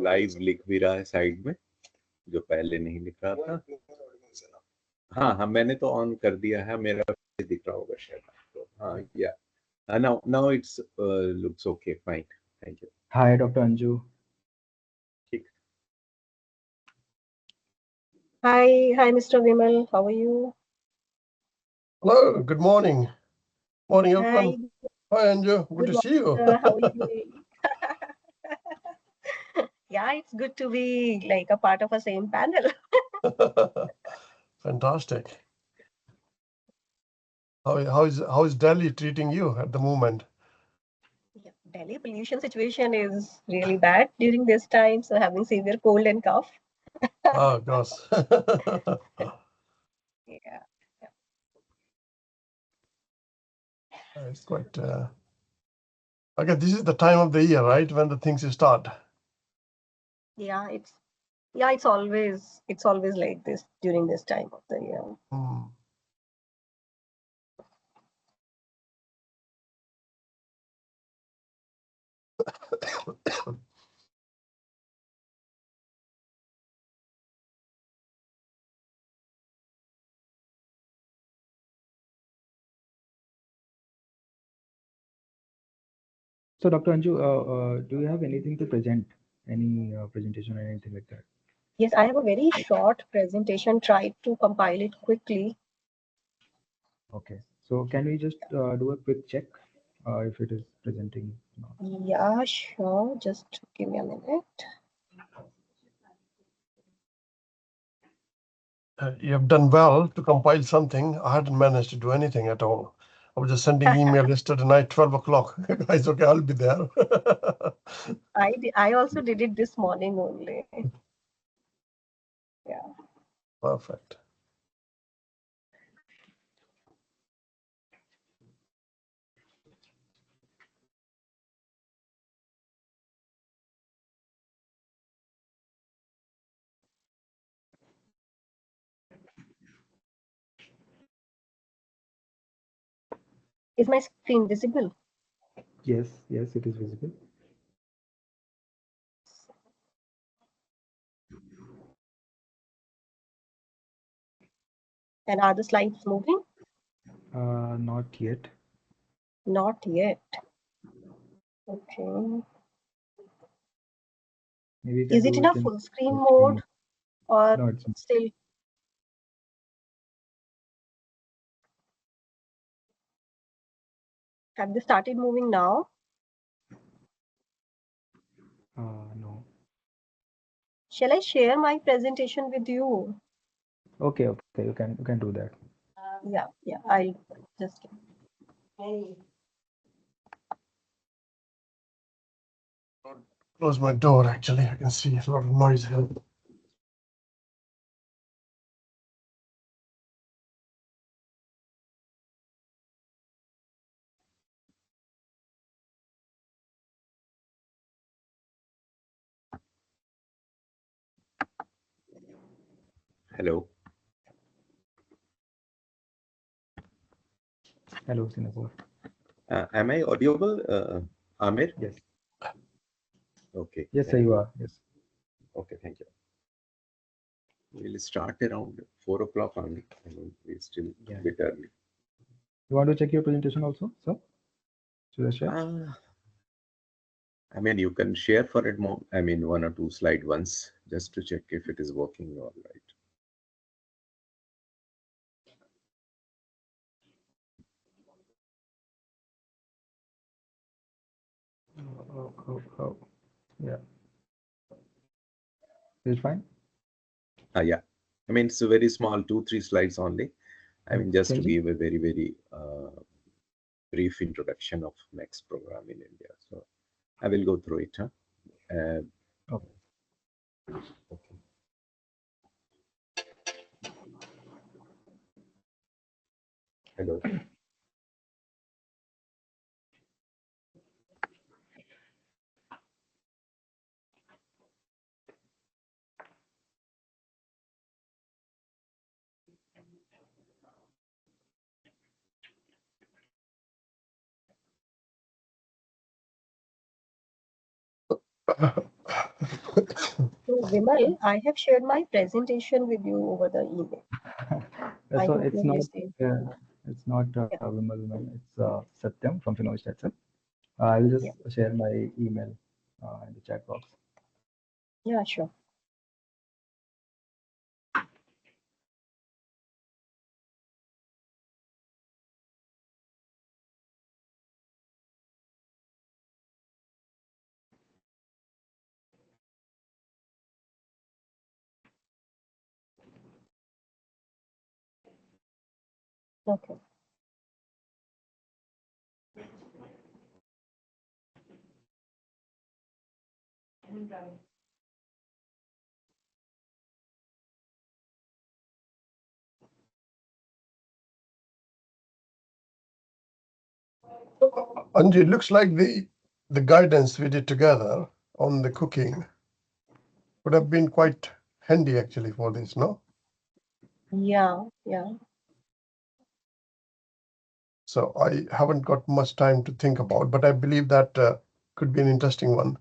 Live लिख भी रहा है साइड में, जो पहले नहीं लिख रहा था। हाँ हाँ, मैंने तो ऑन कर दिया है, मेरा दिख रहा होगा शायद आपको। हाँ या now it's looks okay, fine, thank you. Hi, Dr. Anju. ठीक. Hi, Mr. Vimal. How are you? Hello, good morning. Morning, everyone. Hi. Hi, Anju. Good to see you. How are you doing? Yeah, it's good to be like a part of a same panel. Fantastic. How is Delhi treating you at the moment? Yeah, Delhi pollution situation is really bad during this time, so having severe cold and cough. Oh, gosh. Yeah. It's quite. Okay, this is the time of the year, right, when the things start. Yeah, it's always like this during this time of the year. So, Dr. Anju, do you have anything to present? Any presentation or anything like that? Yes, I have a very short presentation. Tried to compile it quickly. Okay. So, can we just do a quick check if it is presenting? Yeah, sure. Just give me a minute. You have done well to compile something. I hadn't managed to do anything at all. I was just sending email yesterday night, 12 o'clock. Guys, okay, I'll be there. I also did it this morning only. Yeah. Perfect. Is my screen visible? Yes, it is visible. And are the slides moving? Not yet. Not yet. Okay. Maybe Is it in a full screen mode or no, it's still? Have they started moving now? no. Shall I share my presentation with you? Okay, you can do that. Yeah, I'll just. Close my door, actually. I can see a lot of noise here. Hello. Hello, Singapore. Am I audible, Amir? Yes. Okay. Yes, sir, you are. Yes. Okay, thank you. We'll start around 4 o'clock only. I mean, we're still a bit early. You want to check your presentation also, sir? Should I share? I mean, you can share for it more. I mean, 1 or 2 slide once, just to check if it is working all right. Yeah. Is it fine? Yeah. I mean, it's a very small, 2-3 slides only. I mean, just to give a very, very brief introduction of MECS program in India. So I will go through it. Okay. Okay. Hello. So, Vimal, I have shared my presentation with you over the email. I So hope it's you not, received. it's not Yeah, Vimal, it's Satyam from Finovista itself. I'll just yeah, share my email in the chat box. yeah, sure. Okay. Anji, it looks like the guidance we did together on the cooking would have been quite handy actually for this, no? Yeah, yeah, So I haven't got much time to think about, but I believe that could be an interesting one.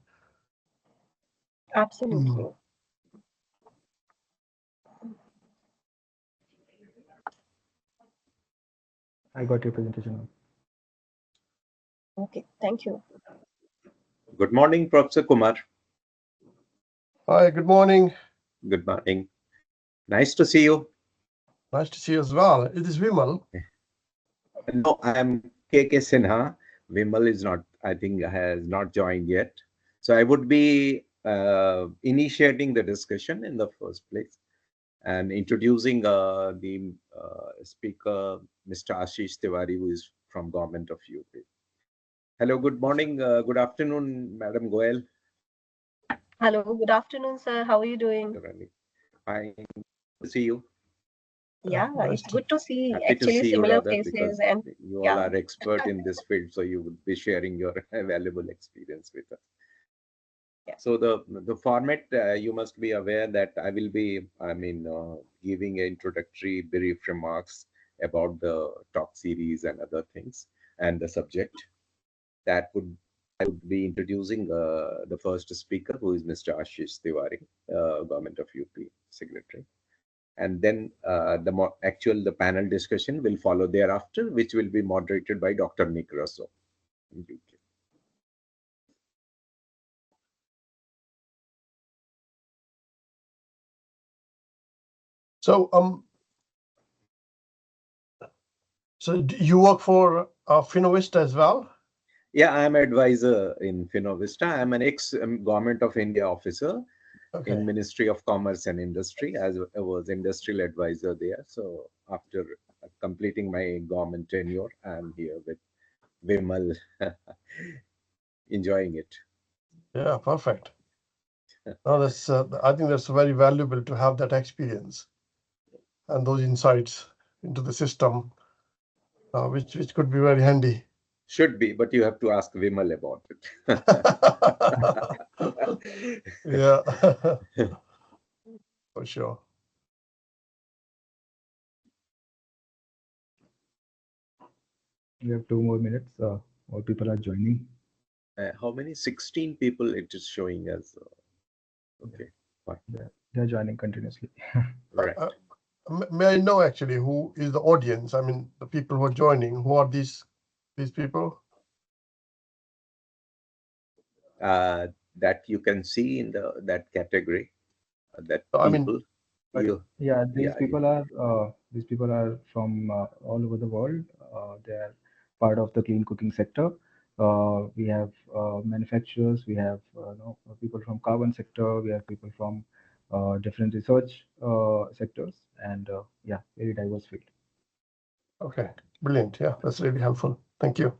absolutely. I got your presentation now. Okay, thank you. Good morning, Professor Kumar. Hi, good morning. Good morning. Nice to see you. Nice to see you as well. It is Vimal. No, I am KK Sinha. Vimal is not, I think, has not joined yet. So I would be initiating the discussion in the first place and introducing the speaker, Mr. Ashish Tiwari, who is from Government of UP. Hello, good morning, good afternoon, Madam Goel. Hello, good afternoon, sir. How are you doing? Fine to see you. Yeah, Nice it's to- good to see Happy to actually see you, similar rather, faces because and you all yeah, are expert in this field, so you would be sharing your valuable experience with us. yeah. So the format, you must be aware that I will be, giving introductory brief remarks about the talk series and other things and the subject. That would I would be introducing the first speaker, who is Mr. Ashish Tiwari, Government of UP Secretary, and then the panel discussion will follow thereafter, which will be moderated by Dr. Nick Russo in UK. So you work for Finovista as well? Yeah, I'm advisor in Finovista. I'm an ex-Government of India officer Okay. in Ministry of Commerce and Industry, as I was industrial advisor there. So after completing my government tenure, I'm here with Vimal, enjoying it. Yeah, perfect. No, that's I think that's very valuable to have that experience and those insights into the system, which could be very handy. Should be, but you have to ask Vimal about it. Yeah, for sure. We have 2 more minutes. More people are joining. How many? 16 people it is showing us. Okay, fine. They're joining continuously. Right. May I know actually who is the audience? I mean, the people who are joining. Who are these people? That you can see in that category. That I mean, people. But You, yeah, yeah, these people are from all over the world. They are part of the clean cooking sector. We have manufacturers. We have people from carbon sector. We have people from different research sectors, and yeah, very diverse field. okay, brilliant. Yeah, that's really helpful. Thank you.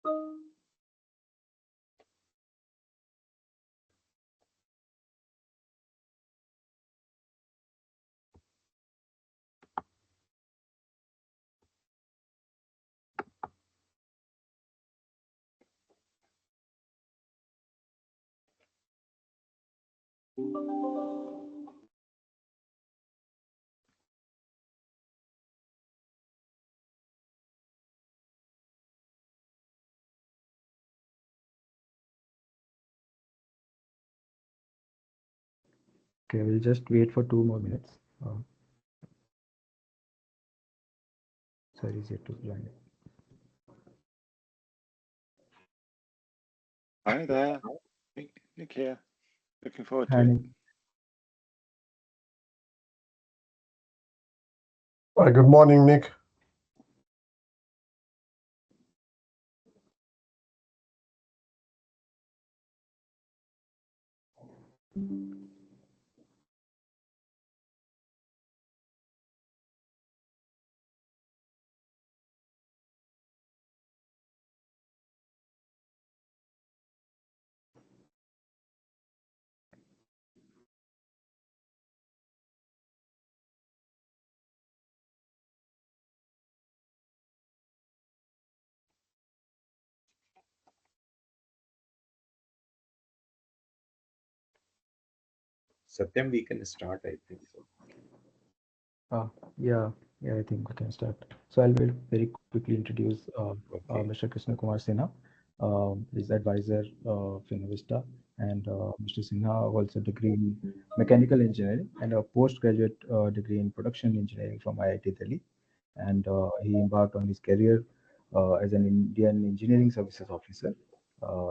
Okay, we'll just wait for 2 more minutes. Sorry, is yet to join. Hi there, Nick here. Looking forward to Hi, it. Nick. Hi, good morning, Nick. Satyam, we can start, I think so. Yeah, I think we can start. So I'll very quickly introduce Okay. Mr. Krishna Kumar Sinha. He's advisor Finovista, and Mr. Sinha holds a degree in mechanical engineering and a postgraduate degree in production engineering from IIT Delhi. And he embarked on his career as an Indian Engineering Services Officer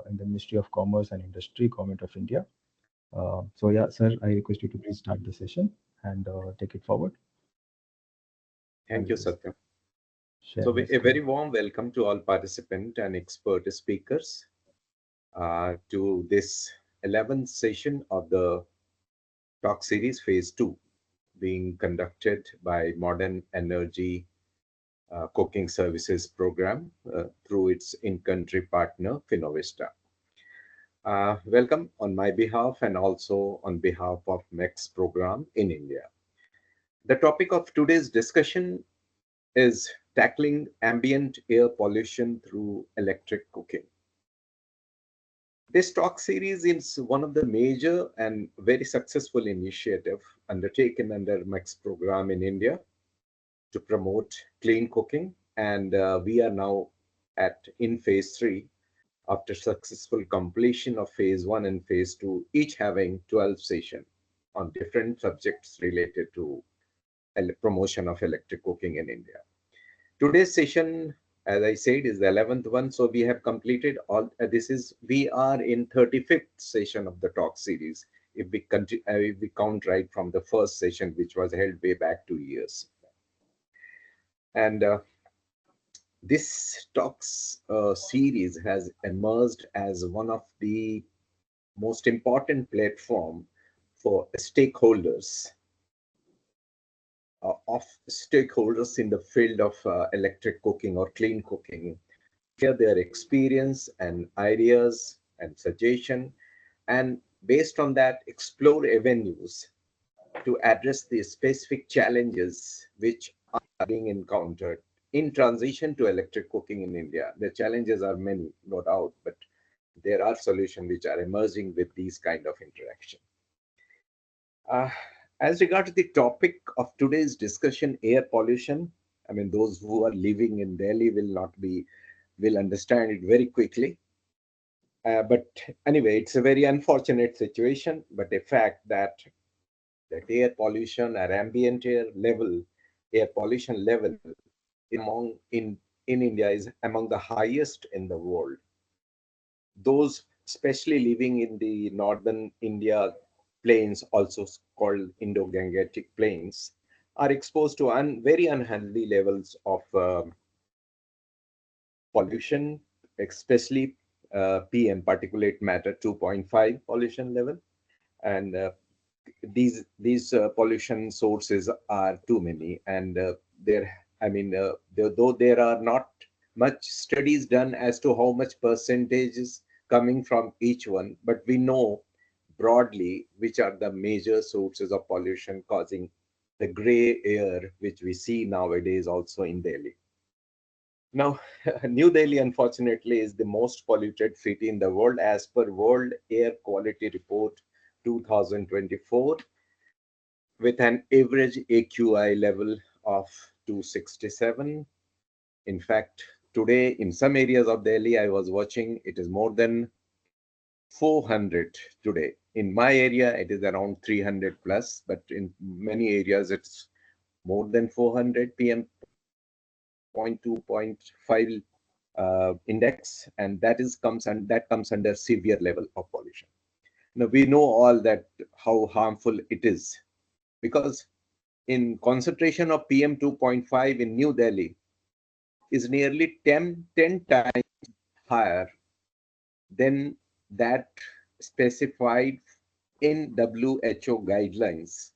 in the Ministry of Commerce and Industry, Government of India. So yeah, sir, I request you to please start the session and take it forward. Thank you, Satyam. Share So my a very screen. warm welcome to all participant and expert speakers to this 11th session of the talk series phase 2 being conducted by Modern Energy Cooking Services Program through its in-country partner Finovista. Welcome on my behalf and also on behalf of MECS program in India. The topic of today's discussion is tackling ambient air pollution through electric cooking. This talk series is one of the major and very successful initiative undertaken under MECS program in India to promote clean cooking, and we are now in phase 3 after successful completion of phase 1 and phase 2, each having 12 sessions on different subjects related to promotion of electric cooking in India. Today's session, as I said, is the 11th one. So we have completed all, we are in 35th session of the talk series. If we count right from the first session, which was held way back 2 years. And this talks series has emerged as one of the most important platform for stakeholders in the field of electric cooking or clean cooking, share their experience and ideas and suggestion, and based on that explore avenues to address the specific challenges which are being encountered in transition to electric cooking in India. The challenges are many, no doubt, but there are solutions which are emerging with these kind of interaction. As regard to the topic of today's discussion, air pollution, I mean, those who are living in Delhi will understand it very quickly. But anyway, it's a very unfortunate situation, but a fact that air pollution or ambient air pollution level in India is among the highest in the world. Those especially living in the northern India plains, also called Indo-Gangetic plains, are exposed to very unhealthy levels of pollution, especially PM, particulate matter 2.5 pollution level. And these pollution sources are too many, and though there are not much studies done as to how much percentage is coming from each one, but we know broadly which are the major sources of pollution causing the gray air, which we see nowadays also in Delhi. Now, New Delhi, unfortunately, is the most polluted city in the world as per World Air Quality Report 2024, with an average AQI level of 267. In fact, today in some areas of Delhi, I was watching, it is more than 400 today. In my area, it is around 300 plus, but in many areas, it's more than 400 PM 0.2, 0.5 index, and that comes under severe level of pollution. Now we know all that how harmful it is, because in concentration of PM 2.5 in New Delhi is nearly 10 times higher than that specified in WHO guidelines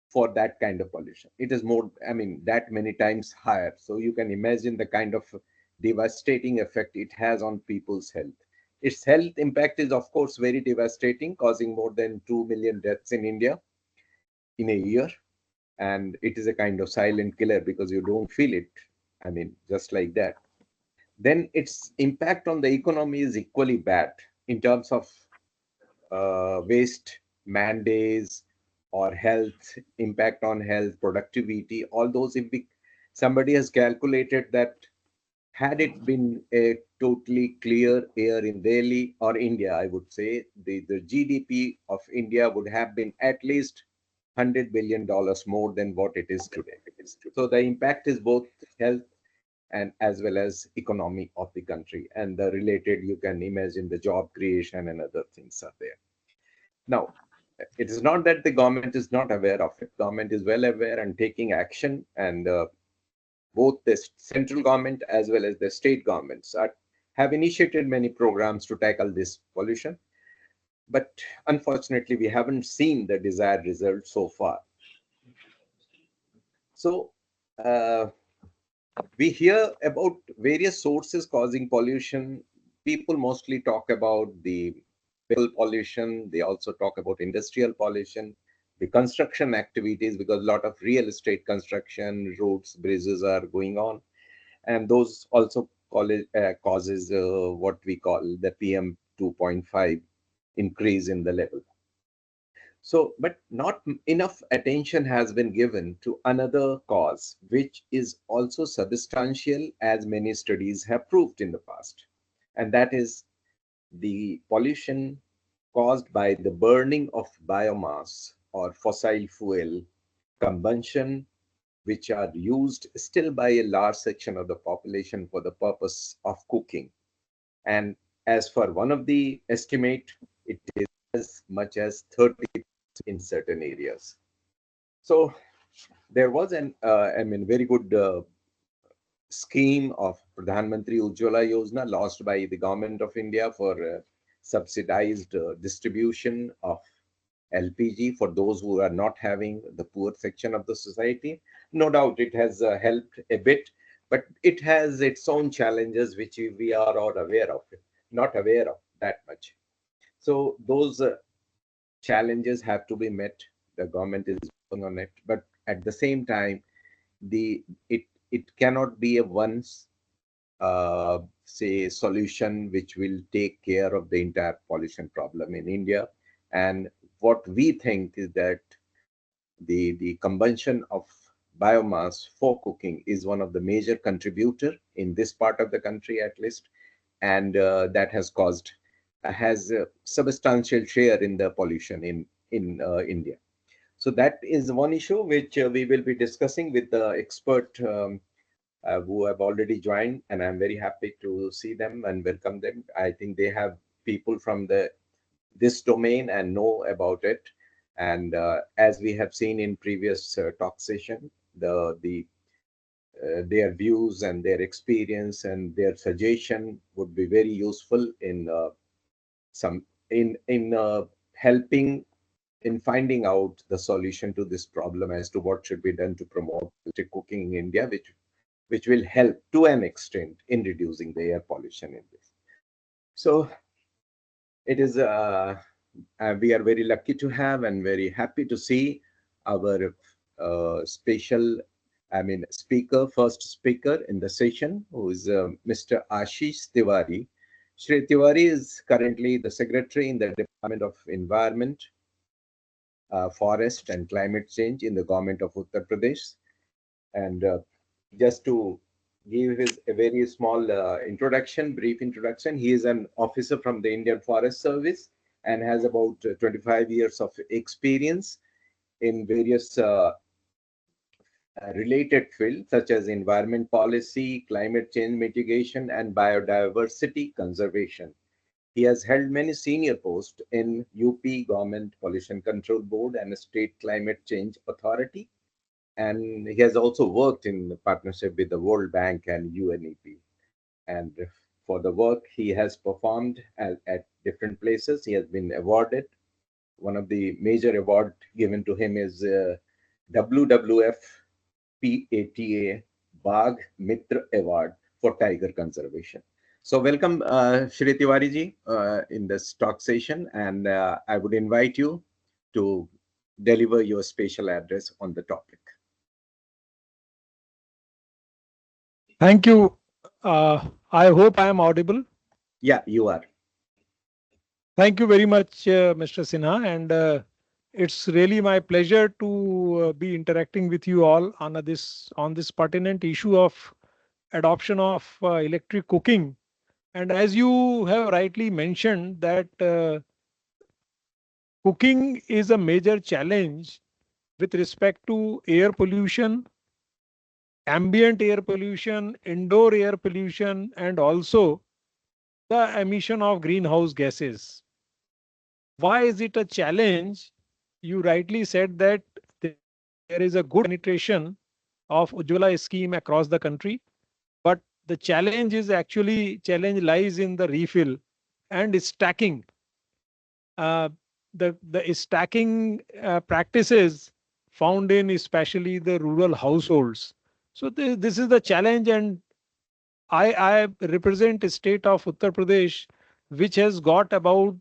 for that kind of pollution. It is more, I mean, that many times higher. So you can imagine the kind of devastating effect it has on people's health. Its health impact is, of course, very devastating, causing more than 2 million deaths in India in a year. And it is a kind of silent killer because you don't feel it. I mean, just like that. Then its impact on the economy is equally bad in terms of waste, man days, or health, impact on health, productivity, all those. If somebody has calculated that had it been a totally clear air in Delhi or India, I would say the GDP of India would have been at least $100 billion more than what it is today. So the impact is both health and as well as economy of the country, and the related, you can imagine the job creation and other things are there. Now, it is not that the government is not aware of it. Government is well aware and taking action, and both the central government as well as the state governments have initiated many programs to tackle this pollution. But unfortunately, we haven't seen the desired result so far. So we hear about various sources causing pollution. People mostly talk about the vehicle pollution. They also talk about industrial pollution, the construction activities, because a lot of real estate construction, roads, bridges are going on. And those also causes what we call the PM 2.5 increase in the level. So, but not enough attention has been given to another cause, which is also substantial, as many studies have proved in the past. And that is the pollution caused by the burning of biomass or fossil fuel combustion, which are used still by a large section of the population for the purpose of cooking. And as for one of the estimate, it is as much as 30 in certain areas. So there was an, very good scheme of Pradhan Mantri Ujjwala Yojana launched by the government of India for subsidized distribution of LPG for those who are not having the poor section of the society. No doubt it has helped a bit, but it has its own challenges which we are all aware of, not aware of that much. So those challenges have to be met. The government is working on it, but at the same time, it cannot be a once say solution which will take care of the entire pollution problem in India. And what we think is that the combustion of biomass for cooking is one of the major contributor in this part of the country at least, and that has a substantial share in the pollution in India. So that is one issue which we will be discussing with the expert who have already joined, and I'm very happy to see them and welcome them. I think they have people from this domain and know about it. And as we have seen in previous talk session, their views and their experience and their suggestion would be very useful in helping in finding out the solution to this problem as to what should be done to promote cooking in India, which will help to an extent in reducing the air pollution in this. So it is, we are very lucky to have and very happy to see our first speaker in the session, who is Mr. Ashish Tiwari. Shri Tiwari is currently the Secretary in the Department of Environment, Forest and Climate Change in the government of Uttar Pradesh. And just to give a very small brief introduction, he is an officer from the Indian Forest Service and has about 25 years of experience in various related fields such as environment policy, climate change mitigation, and biodiversity conservation. He has held many senior posts in UP Government Pollution Control Board and State Climate Change Authority. And he has also worked in partnership with the World Bank and UNEP. And for the work he has performed at different places, he has been awarded. One of the major awards given to him is WWF PATA Bagh Mitra Award for Tiger Conservation. So welcome, Shri Tiwari ji, in this talk session, and I would invite you to deliver your special address on the topic. Thank you. I hope I am audible. Yeah, you are. Thank you very much, Mr. Sinha, and it's really my pleasure to be interacting with you all on this pertinent issue of adoption of electric cooking. And as you have rightly mentioned, that cooking is a major challenge with respect to air pollution, ambient air pollution, indoor air pollution, and also the emission of greenhouse gases. Why is it a challenge? You rightly said that there is a good penetration of Ujjwala scheme across the country, but the challenge lies in the refill and stacking. The stacking practices found in especially the rural households. So this is the challenge, and I represent a state of Uttar Pradesh, which has got about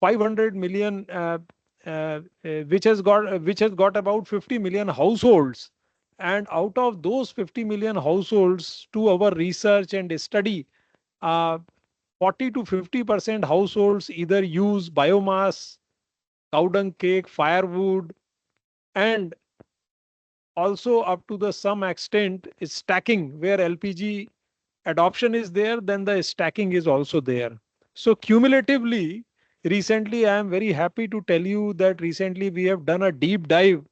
500 million, which has got about 50 million households. And out of those 50 million households, to our research and study, 40 to 50% households either use biomass, cow dung cake, firewood, and also up to the some extent is stacking, where LPG adoption is there, then the stacking is also there. So cumulatively, recently, I am very happy to tell you that recently we have done a deep dive,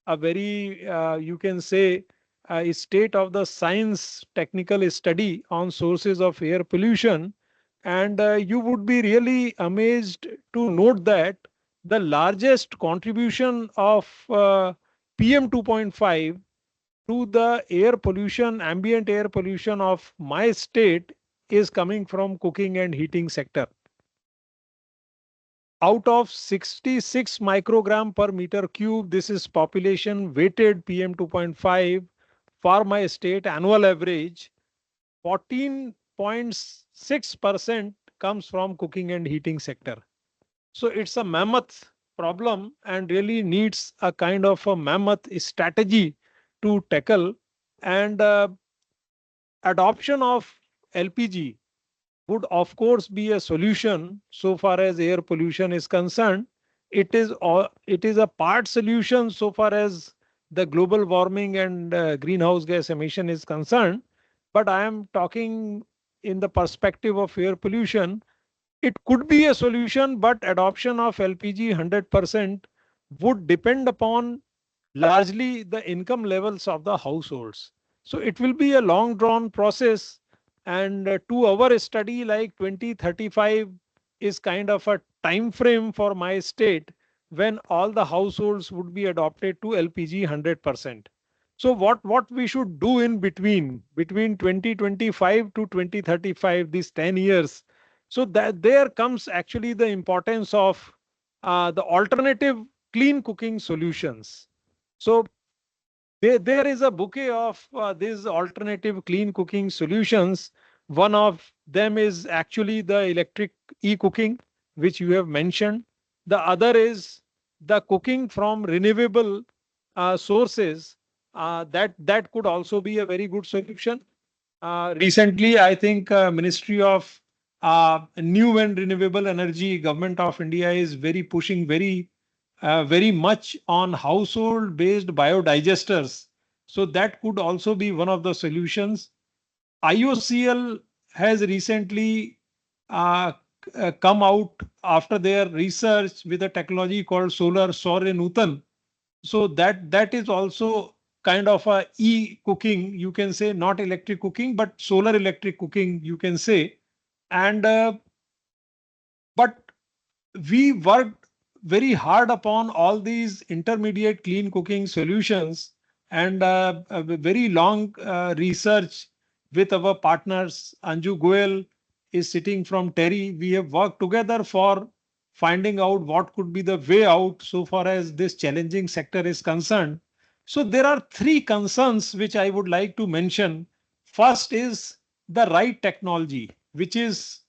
a very, you can say, a state of the science technical study on sources of air pollution. And you would be really amazed to note that the largest contribution of PM 2.5 to the air pollution, ambient air pollution of my state is coming from cooking and heating sector. Out of 66 microgram per meter cube, this is population weighted PM 2.5 for my state annual average. 14.6% comes from cooking and heating sector. So it's a mammoth problem and really needs a kind of a mammoth strategy to tackle. And adoption of LPG would of course be a solution so far as air pollution is concerned. It is a part solution so far as the global warming and greenhouse gas emission is concerned. But I am talking in the perspective of air pollution. It could be a solution, but adoption of LPG 100% would depend upon largely the income levels of the households. So it will be a long drawn process, and to our study, like 2035 is kind of a time frame for my state when all the households would be adopted to LPG 100%. So what we should do in between 2025 to 2035, these 10 years. So that there comes actually the importance of the alternative clean cooking solutions. So there is a bouquet of these alternative clean cooking solutions. One of them is actually the electric e-cooking, which you have mentioned. The other is the cooking from renewable sources. That could also be a very good solution. Recently, I think Ministry of New and Renewable Energy, Government of India is very pushing very much on household-based biodigesters. So that could also be one of the solutions. IOCL has recently uh, come out after their research with a technology called solar Nutan. So that is also kind of a e-cooking, you can say, not electric cooking, but solar electric cooking, you can say. And but we worked very hard upon all these intermediate clean cooking solutions and a very long research with our partners. Anju Goel is sitting from Terry. We have worked together for finding out what could be the way out so far as this challenging sector is concerned. So there are three concerns which I would like to mention. First is the right technology, which is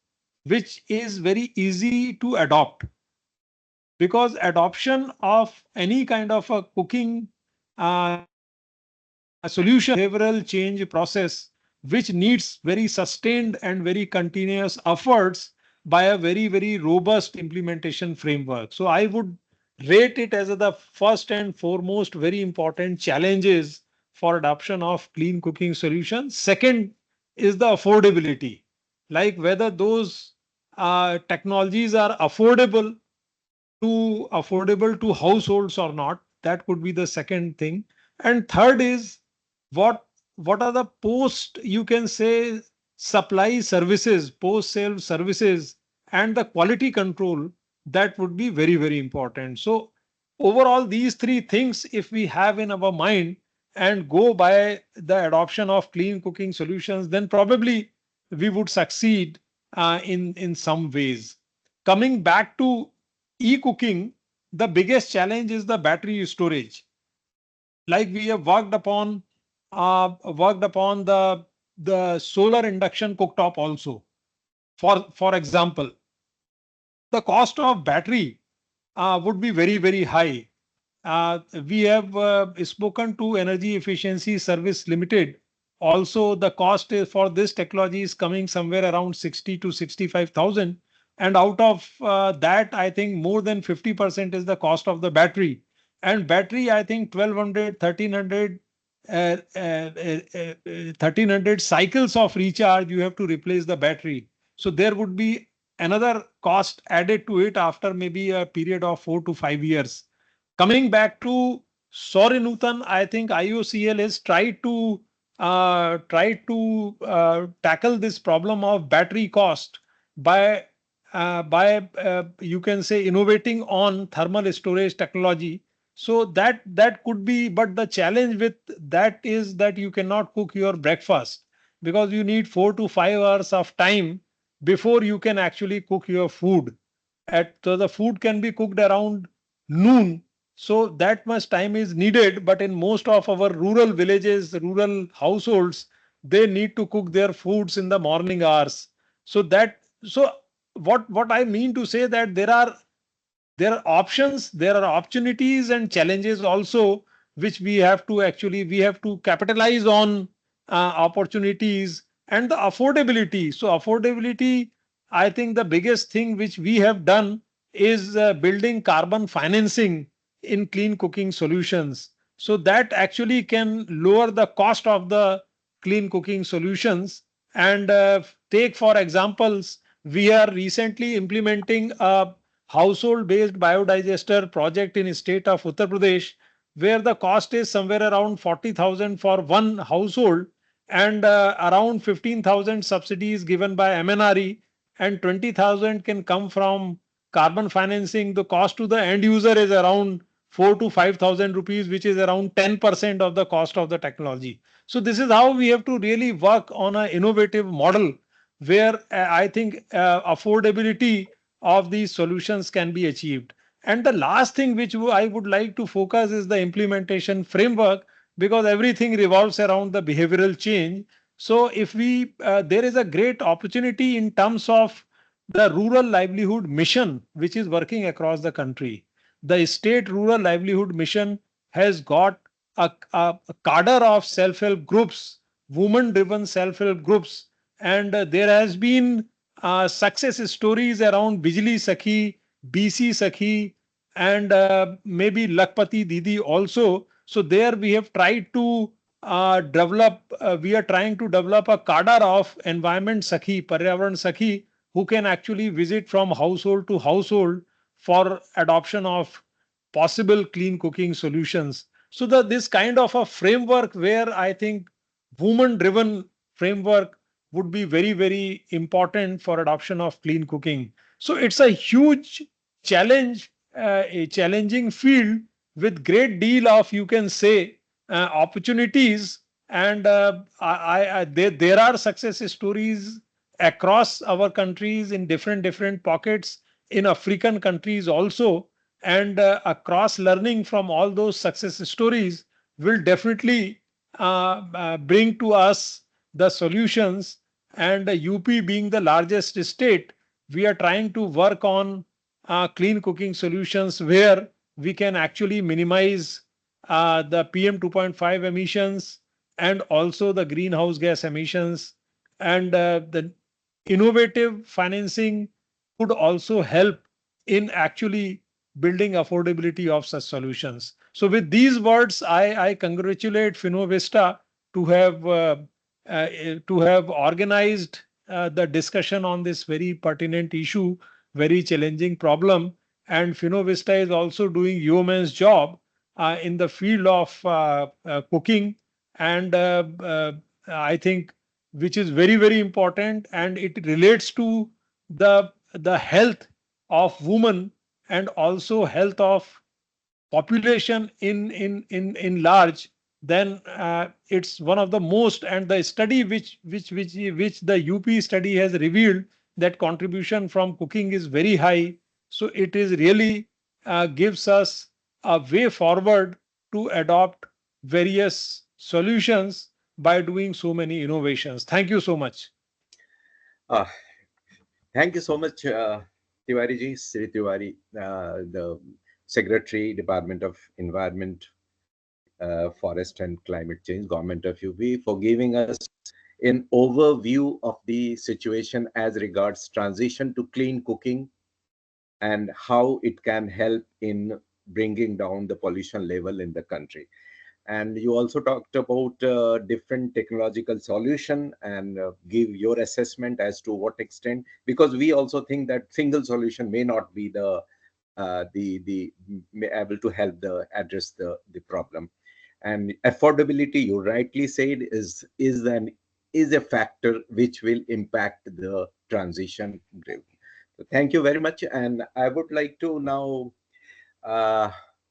very easy to adopt, because adoption of any kind of a cooking solution behavioral change process which needs very sustained and very continuous efforts by a very robust implementation framework. So I would rate it as the first and foremost very important challenges for adoption of clean cooking solutions. Second is the affordability, like whether those technologies are affordable to households or not. That could be the second thing. And third is what what are the post, you can say, supply services, post sale services, and the quality control. That would be very important. So overall, these three things, if we have in our mind and go by the adoption of clean cooking solutions, then probably we would succeed in some ways. Coming back to e-cooking, the biggest challenge is the battery storage. Like we have worked upon the solar induction cooktop also. For example, the cost of battery would be very high. We have spoken to Energy Efficiency Service Limited. Also, the cost for this technology is coming somewhere around 60 to 65,000. And out of that, I think more than 50% is the cost of the battery. And battery, I think 1200, 1300, 1300 cycles of recharge, you have to replace the battery. So there would be another cost added to it after maybe a period of 4 to 5 years. Coming back to Sorinutan, I think IOCL has tried to tackle this problem of battery cost by you can say innovating on thermal storage technology. So that could be, but the challenge with that is that you cannot cook your breakfast because you need 4 to 5 hours of time before you can actually cook your food. So the food can be cooked around noon, so that much time is needed. But in most of our rural villages, rural households, they need to cook their foods in the morning hours. So what I mean to say that there are options, there are opportunities and challenges also, which we have to capitalize on opportunities and the affordability. So affordability, I think the biggest thing which we have done is building carbon financing in clean cooking solutions. So that actually can lower the cost of the clean cooking solutions. And take for examples, we are recently implementing a household based biodigester project in the state of Uttar Pradesh, where the cost is somewhere around 40,000 for one household, and around 15,000 subsidies given by MNRE, and 20,000 can come from carbon financing. The cost to the end user is around 4 to 5,000 rupees, which is around 10% of the cost of the technology. So this is how we have to really work on an innovative model where I think affordability of these solutions can be achieved. And the last thing which I would like to focus is the implementation framework, because everything revolves around the behavioral change. So if we, there is a great opportunity in terms of the rural livelihood mission, which is working across the country. The state rural livelihood mission has got a cadre of self-help groups, women-driven self-help groups, and there has been success stories around Bijli Sakhi, BC Sakhi, and maybe Lakpati Didi also. So there we have tried to we are trying to develop a cadre of environment Sakhi, Paryavaran Sakhi, who can actually visit from household to household for adoption of possible clean cooking solutions. So this kind of a framework where I think woman driven framework would be very, very important for adoption of clean cooking. So it's a huge challenge, a challenging field with great deal of, you can say, opportunities. And there are success stories across our countries in different pockets, in African countries also, and across learning from all those success stories will definitely bring to us the solutions. And UP being the largest state, we are trying to work on clean cooking solutions where we can actually minimize the PM 2.5 emissions and also the greenhouse gas emissions. And the innovative financing could also help in actually building affordability of such solutions. So with these words, I congratulate Finovista to have organized the discussion on this very pertinent issue, very challenging problem. And Finovista is also doing yeoman's job in the field of cooking, and I think which is very, very important, and it relates to the health of women and also health of population in large. Then it's one of the most, and the study which the UP study has revealed that contribution from cooking is very high. So it is really gives us a way forward to adopt various solutions by doing so many innovations. Thank you so much. Uh, Thank you so much, Tiwari ji, Sri Tiwari, the Secretary, Department of Environment, Forest and Climate Change, Government of UP, for giving us an overview of the situation as regards transition to clean cooking and how it can help in bringing down the pollution level in the country. And you also talked about different technological solution and give your assessment as to what extent, because we also think that single solution may not be the able to help address the problem. And affordability, you rightly said, is a factor which will impact the transition. So thank you very much. And I would like to now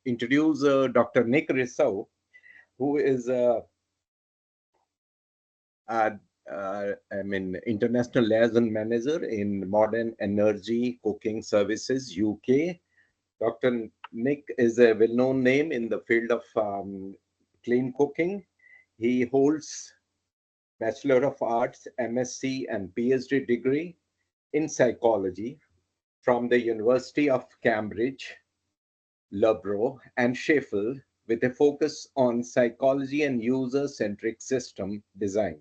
introduce Dr. Nick Rissau, who is international liaison manager in Modern Energy Cooking Services, UK. Dr. Nick is a well-known name in the field of clean cooking. He holds Bachelor of Arts, MSc and PhD degree in psychology from the University of Cambridge, Loughborough and Sheffield, with a focus on psychology and user-centric system design.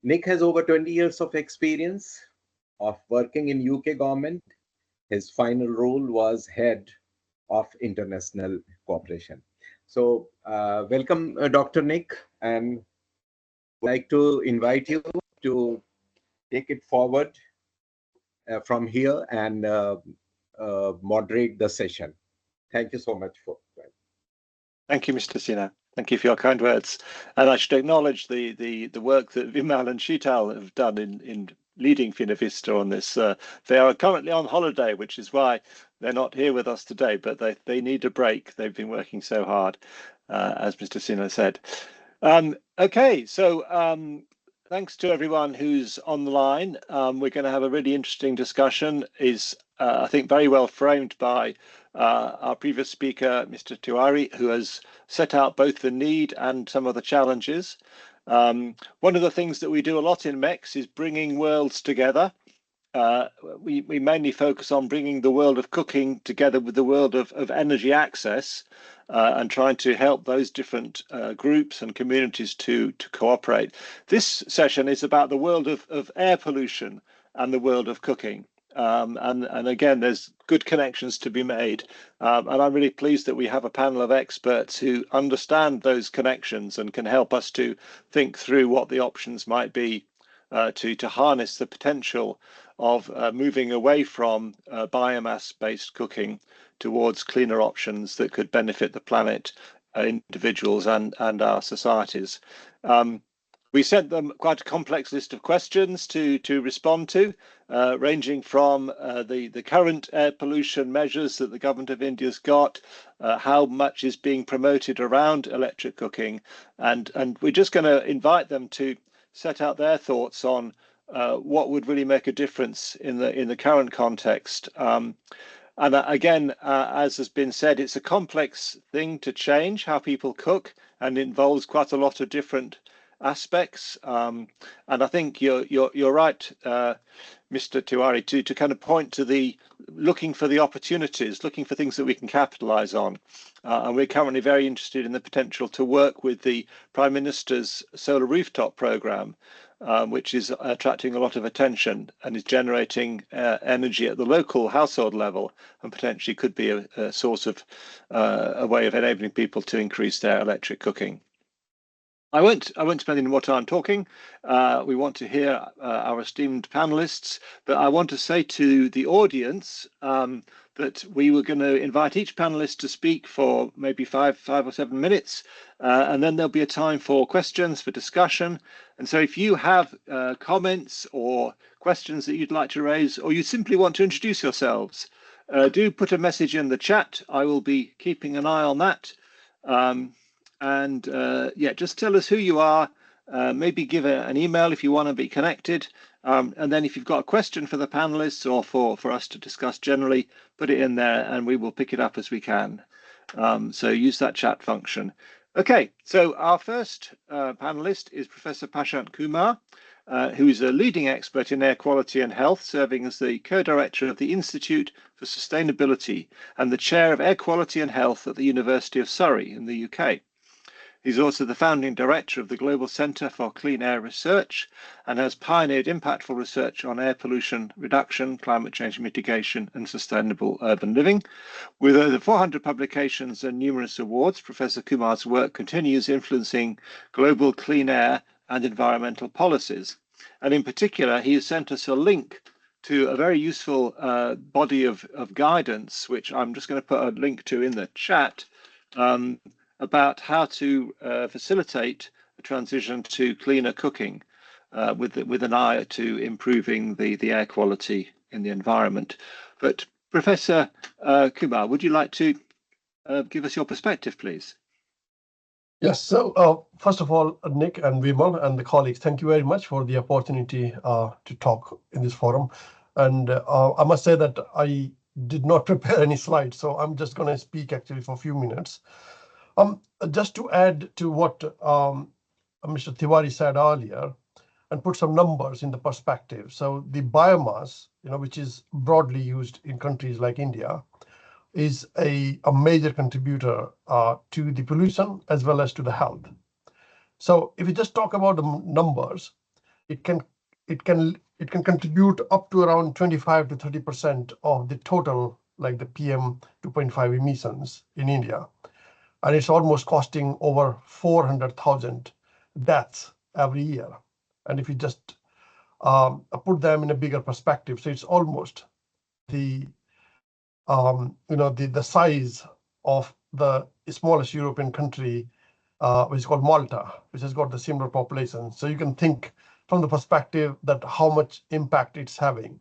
Nick has over 20 years of experience of working in UK government. His final role was head of international cooperation. So welcome, Dr. Nick, and I'd like to invite you to take it forward from here and moderate the session. Thank you so much for that. Thank you, Mr. Sinha. Thank you for your kind words. And I should acknowledge the work that Vimal and Sheetal have done in leading Finovista on this. They are currently on holiday, which is why they're not here with us today, but they need a break. They've been working so hard, as Mr. Sinha said. Okay, so thanks to everyone who's on the line. We're going to have a really interesting discussion. Is I think very well framed by our previous speaker, Mr. Tiwari, who has set out both the need and some of the challenges. One of the things that we do a lot in MECS is bringing worlds together. We mainly focus on bringing the world of cooking together with the world of energy access, and trying to help those different groups and communities to cooperate. This session is about the world of air pollution and the world of cooking. And again, there's good connections to be made. And I'm really pleased that we have a panel of experts who understand those connections and can help us to think through what the options might be to harness the potential of moving away from biomass-based cooking towards cleaner options that could benefit the planet, individuals and our societies. We sent them quite a complex list of questions to respond to, ranging from the current air pollution measures that the government of India's got, how much is being promoted around electric cooking, and we're just going to invite them to set out their thoughts on what would really make a difference in the current context. And again, as has been said, it's a complex thing to change how people cook, and involves quite a lot of different aspects. And I think you're right, Mr. Tiwari, to kind of point to the looking for the opportunities, looking for things that we can capitalize on. And we're currently very interested in the potential to work with the Prime Minister's solar rooftop program, which is attracting a lot of attention and is generating energy at the local household level, and potentially could be a source of a way of enabling people to increase their electric cooking. I won't spend any more time talking. We want to hear our esteemed panelists, but I want to say to the audience that we were going to invite each panelist to speak for maybe five or 7 minutes, and then there'll be a time for questions, for discussion. And so if you have comments or questions that you'd like to raise, or you simply want to introduce yourselves, do put a message in the chat. I will be keeping an eye on that. And yeah, just tell us who you are, maybe give an email if you want to be connected. And then if you've got a question for the panelists or for us to discuss generally, put it in there and we will pick it up as we can. So use that chat function. Okay, so our first panelist is Professor Prashant Kumar, who is a leading expert in air quality and health, serving as the co-director of the Institute for Sustainability and the chair of air quality and health at the University of Surrey in the UK. He's also the founding director of the Global Centre for Clean Air Research and has pioneered impactful research on air pollution reduction, climate change mitigation and sustainable urban living. With over 400 publications and numerous awards, Professor Kumar's work continues influencing global clean air and environmental policies. And in particular, he has sent us a link to a very useful body of guidance, which I'm just going to put a link to in the chat, about how to facilitate a transition to cleaner cooking with an eye to improving the air quality in the environment. But Professor Kumar, would you like to give us your perspective, please? Yes, so first of all, Nick and Vimal and the colleagues, thank you very much for the opportunity to talk in this forum. And I must say that I did not prepare any slides, so I'm just going to speak actually for a few minutes. Just to add to what Mr. Tiwari said earlier and put some numbers in the perspective. So the biomass, which is broadly used in countries like India, is a major contributor to the pollution as well as to the health. So if you just talk about the numbers, it can contribute up to around 25 to 30% of the total, like the PM 2.5 emissions in India. And it's almost costing over 400,000 deaths every year. And if you just put them in a bigger perspective, so it's almost the size of the smallest European country, which is called Malta, which has got the similar population. So you can think from the perspective that how much impact it's having.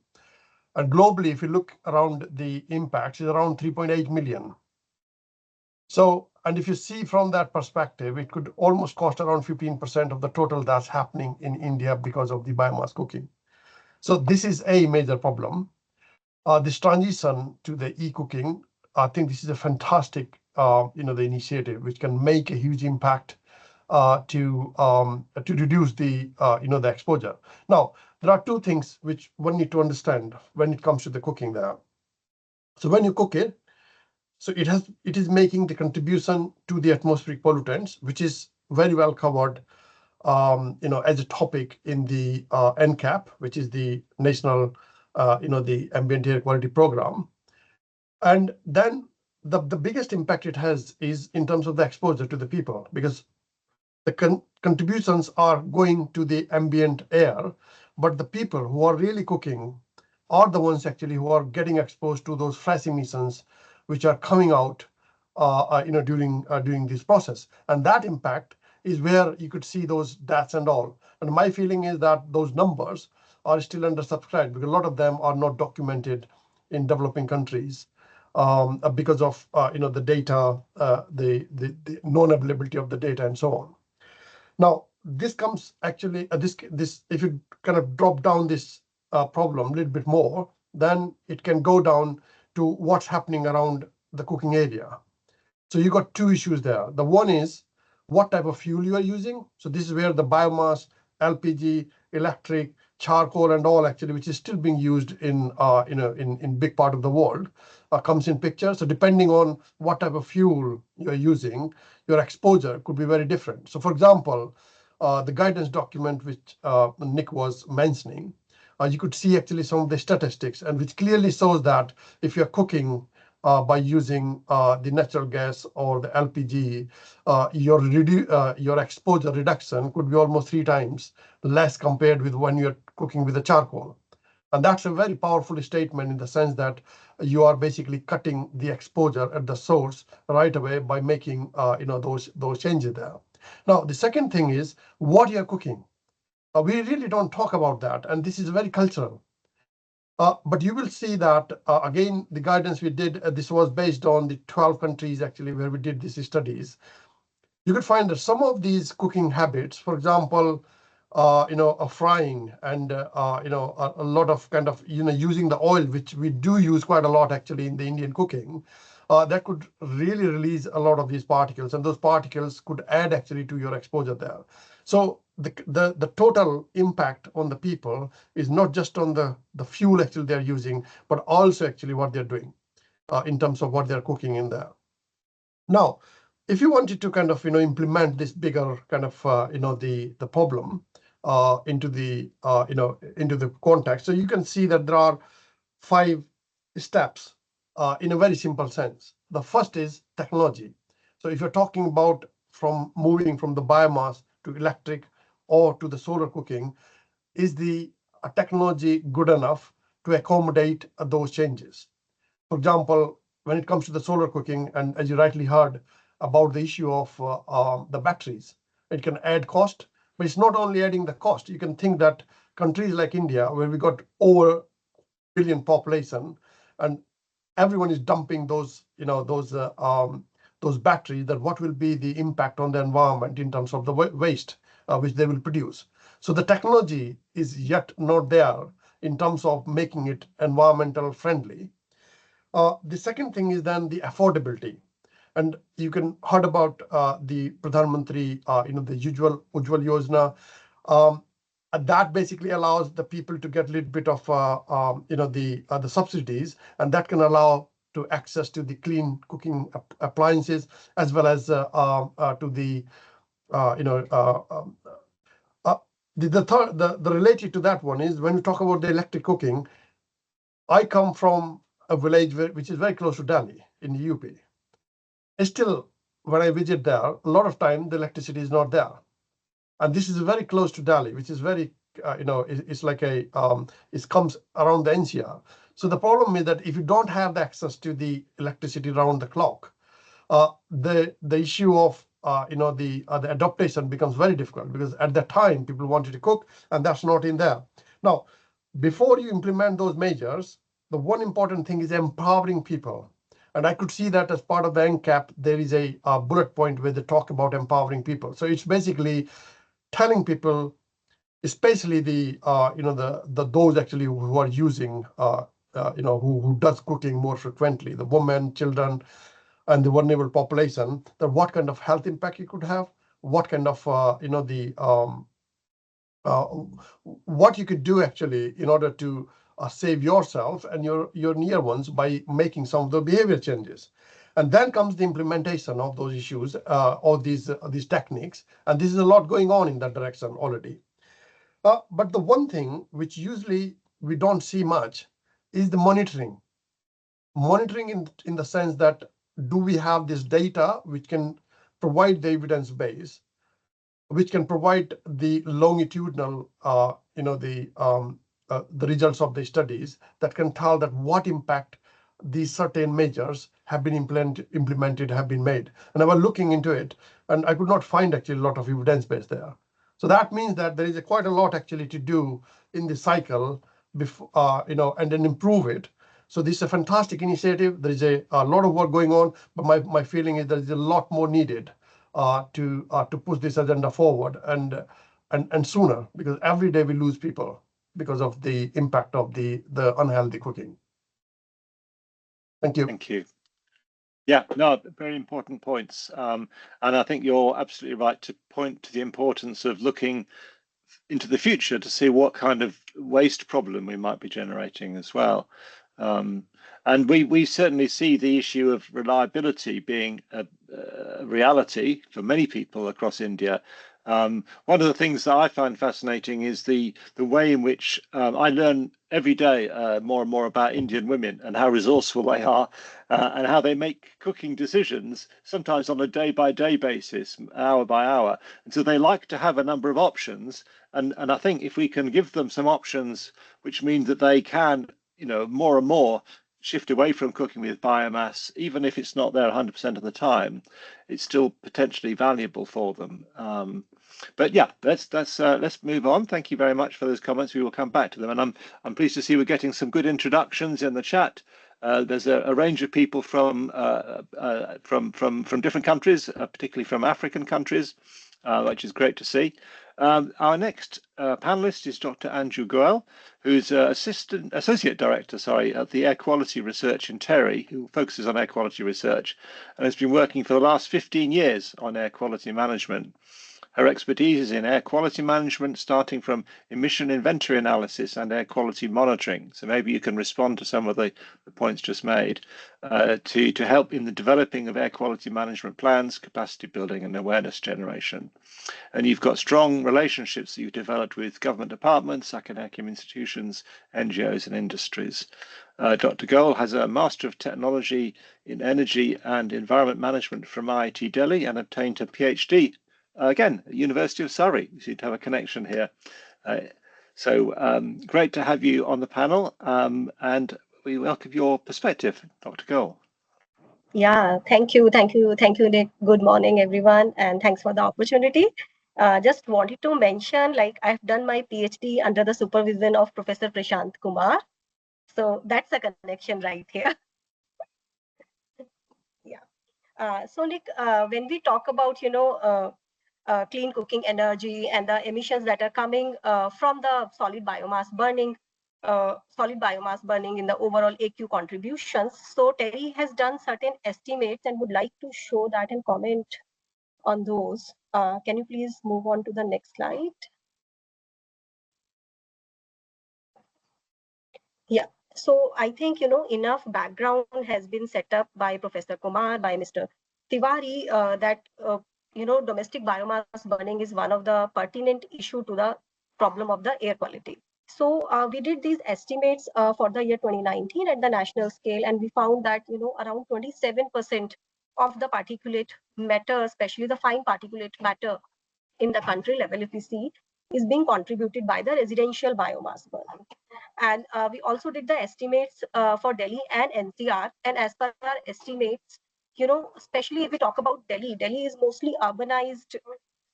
And globally, if you look around the impact, it's around 3.8 million. So, and if you see from that perspective, it could almost cost around 15% of the total that's happening in India because of the biomass cooking. So this is a major problem. This transition to the e-cooking I think this is a fantastic, the initiative which can make a huge impact to reduce the the exposure. Now, there are two things which one need to understand when it comes to the cooking there. So when you cook it, so it is making the contribution to the atmospheric pollutants, which is very well covered as a topic in the NCAP, which is the National the Ambient Air Quality Program. And then the biggest impact it has is in terms of the exposure to the people, because the contributions are going to the ambient air, but the people who are really cooking are the ones actually who are getting exposed to those fresh emissions which are coming out during this process. And that impact is where you could see those deaths and all. And my feeling is that those numbers are still undersubscribed because a lot of them are not documented in developing countries because of the data, the non-availability of the data and so on. Now, this comes actually this if you kind of drop down this problem a little bit more, then it can go down to what's happening around the cooking area. So you got two issues there. The one is what type of fuel you are using. So this is where the biomass, LPG, electric, charcoal, and all actually, which is still being used in in big part of the world, comes in picture. So depending on what type of fuel you're using, your exposure could be very different. So for example, the guidance document which Nick was mentioning, you could see actually some of the statistics, and which clearly shows that if you're cooking by using the natural gas or the LPG, your exposure reduction could be almost 3 times less compared with when you're cooking with the charcoal. And that's a very powerful statement in the sense that you are basically cutting the exposure at the source right away by making those changes there. Now, the second thing is what you're cooking. We really don't talk about that, and this is very cultural. But you will see that, again, the guidance we did, this was based on the 12 countries actually where we did these studies. You could find that some of these cooking habits, for example, frying and, a lot of kind of, using the oil, which we do use quite a lot actually in the Indian cooking, that could really release a lot of these particles, and those particles could add actually to your exposure there. So the total impact on the people is not just on the fuel actually they're using, but also actually what they're doing in terms of what they're cooking in there. Now, if you wanted to kind of implement this bigger kind of the problem into the into the context, so you can see that there are 5 steps in a very simple sense. The first is technology. So if you're talking about from moving from the biomass to electric or to the solar cooking, is the technology good enough to accommodate those changes? For example, when it comes to the solar cooking, and as you rightly heard about the issue of the batteries, it can add cost, but it's not only adding the cost. You can think that countries like India, where we got over 1 billion population, and everyone is dumping those those batteries, that what will be the impact on the environment in terms of the waste which they will produce. So the technology is yet not there in terms of making it environmental friendly. The second thing is then the affordability. And you can heard about the Pradhan Mantri, the usual Ujjwal Yojana. That basically allows the people to get a little bit of the subsidies, and that can allow to access to the clean cooking appliances, as well as to the the related to that one is when we talk about the electric cooking. I come from a village which is very close to Delhi in the UP. Still, when I visit there, a lot of time the electricity is not there, and this is very close to Delhi, which is very it's like a it comes around the NCR. So the problem is that if you don't have the access to the electricity around the clock, the issue of the adaptation becomes very difficult, because at that time people wanted to cook and that's not in there. Now, before you implement those measures, the one important thing is empowering people. And I could see that as part of the NCAP, there is a bullet point where they talk about empowering people. So it's basically telling people, especially the those actually who are using who does cooking more frequently, the women, children, and the vulnerable population, that what kind of health impact it could have, what kind of what you could do actually in order to save yourself and your near ones by making some of the behavior changes. And then comes the implementation of those issues or these techniques, and this is a lot going on in that direction already. But the one thing which usually we don't see much is the monitoring. Monitoring in the sense that, do we have this data which can provide the evidence base, which can provide the longitudinal, the results of the studies that can tell that what impact these certain measures have been implemented, have been made. And I was looking into it, and I could not find actually a lot of evidence base there. So that means that there is quite a lot actually to do in the cycle before, and then improve it. So this is a fantastic initiative. There is a lot of work going on, but my feeling is there is a lot more needed to push this agenda forward and sooner, because every day we lose people because of the impact of the unhealthy cooking. Thank you. Thank you. Yeah, no, very important points. And I think you're absolutely right to point to the importance of looking into the future to see what kind of waste problem we might be generating as well. And we certainly see the issue of reliability being a reality for many people across India. One of the things that I find fascinating is the way in which I learn every day more and more about Indian women and how resourceful they are and how they make cooking decisions, sometimes on a day-by-day basis, hour by hour. And so they like to have a number of options. And I think if we can give them some options, which means that they can, more and more shift away from cooking with biomass, even if it's not there 100% of the time, it's still potentially valuable for them. But yeah, let's move on. Thank you very much for those comments. We will come back to them, and I'm pleased to see we're getting some good introductions in the chat. There's a range of people from different countries, particularly from African countries, which is great to see. Our next panelist is Dr. Andrew Goel, who's Associate Director, at the Air Quality Research in TERI, who focuses on air quality research and has been working for the last 15 years on air quality management. Her expertise is in air quality management, starting from emission inventory analysis and air quality monitoring. So maybe you can respond to some of the points just made to help in the developing of air quality management plans, capacity building and awareness generation. And you've got strong relationships that you've developed with government departments, academic institutions, NGOs and industries. Dr. Goel has a Master of Technology in Energy and Environment Management from IIT Delhi and obtained a PhD again, University of Surrey. You seem to have a connection here. So great to have you on the panel, and we welcome your perspective, Dr. Goel. Yeah, thank you, Nick. Good morning, everyone, and thanks for the opportunity. Just wanted to mention, I've done my PhD under the supervision of Professor Prashant Kumar. So that's a connection right here. Yeah. So Nick, when we talk about, clean cooking energy and the emissions that are coming from the solid biomass burning in the overall AQ contributions. So TERI has done certain estimates and would like to show that and comment on those. Can you please move on to the next slide? Yeah. So I think, enough background has been set up by Professor Kumar, by Mr. Tiwari, that domestic biomass burning is one of the pertinent issue to the problem of the air quality. So we did these estimates for the year 2019 at the national scale, and we found that around 27% of the particulate matter, especially the fine particulate matter in the country level, if we see, is being contributed by the residential biomass burning. And we also did the estimates for Delhi and NCR, and as per our estimates, especially if we talk about Delhi is mostly urbanized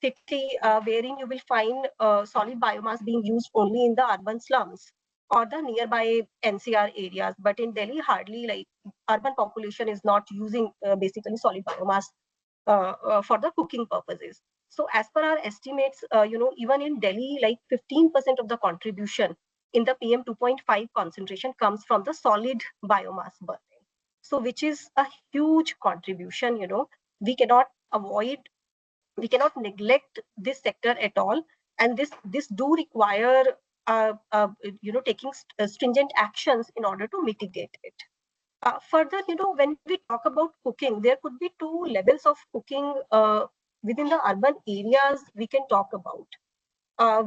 city wherein you will find solid biomass being used only in the urban slums or the nearby NCR areas. But in Delhi, hardly urban population is not using basically solid biomass for the cooking purposes. So as per our estimates, even in Delhi, 15% of the contribution in the PM 2.5 concentration comes from the solid biomass burning. So which is a huge contribution, we cannot avoid, we cannot neglect this sector at all. And this do require, taking stringent actions in order to mitigate it. Further, when we talk about cooking, there could be two levels of cooking within the urban areas we can talk about.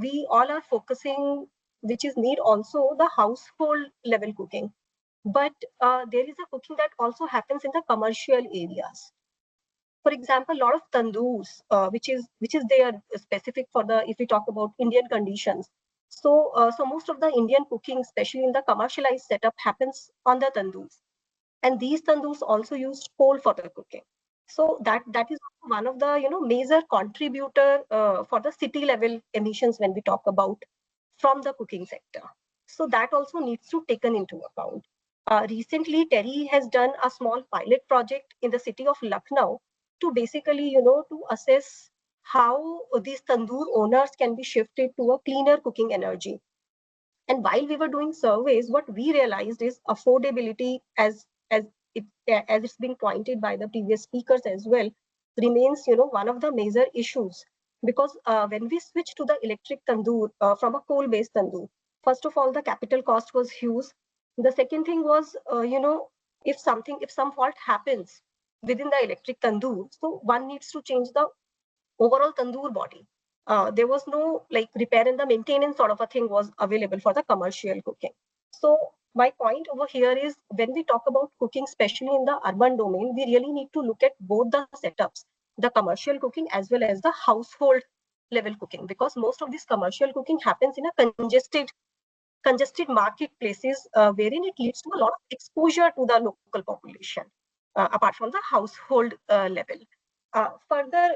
We all are focusing, which is need also the household level cooking. But there is a cooking that also happens in the commercial areas. For example, a lot of tandoors, which is there specific for the, if we talk about Indian conditions. So most of the Indian cooking, especially in the commercialized setup, happens on the tandoors. And these tandoors also use coal for the cooking. So that is one of the major contributor for the city level emissions when we talk about from the cooking sector. So that also needs to be taken into account. Recently, TERI has done a small pilot project in the city of Lucknow to basically to assess how these tandoor owners can be shifted to a cleaner cooking energy. And while we were doing surveys, what we realized is affordability, as it's been pointed by the previous speakers as well, remains one of the major issues. Because when we switched to the electric tandoor from a coal-based tandoor, first of all, the capital cost was huge. The second thing was, if some fault happens within the electric tandoor, so one needs to change the overall tandoor body. There was no like repair and the maintenance sort of a thing was available for the commercial cooking. So my point over here is, when we talk about cooking, especially in the urban domain, we really need to look at both the setups, the commercial cooking as well as the household level cooking, because most of this commercial cooking happens in a congested marketplaces, wherein it leads to a lot of exposure to the local population, apart from the household level. Further,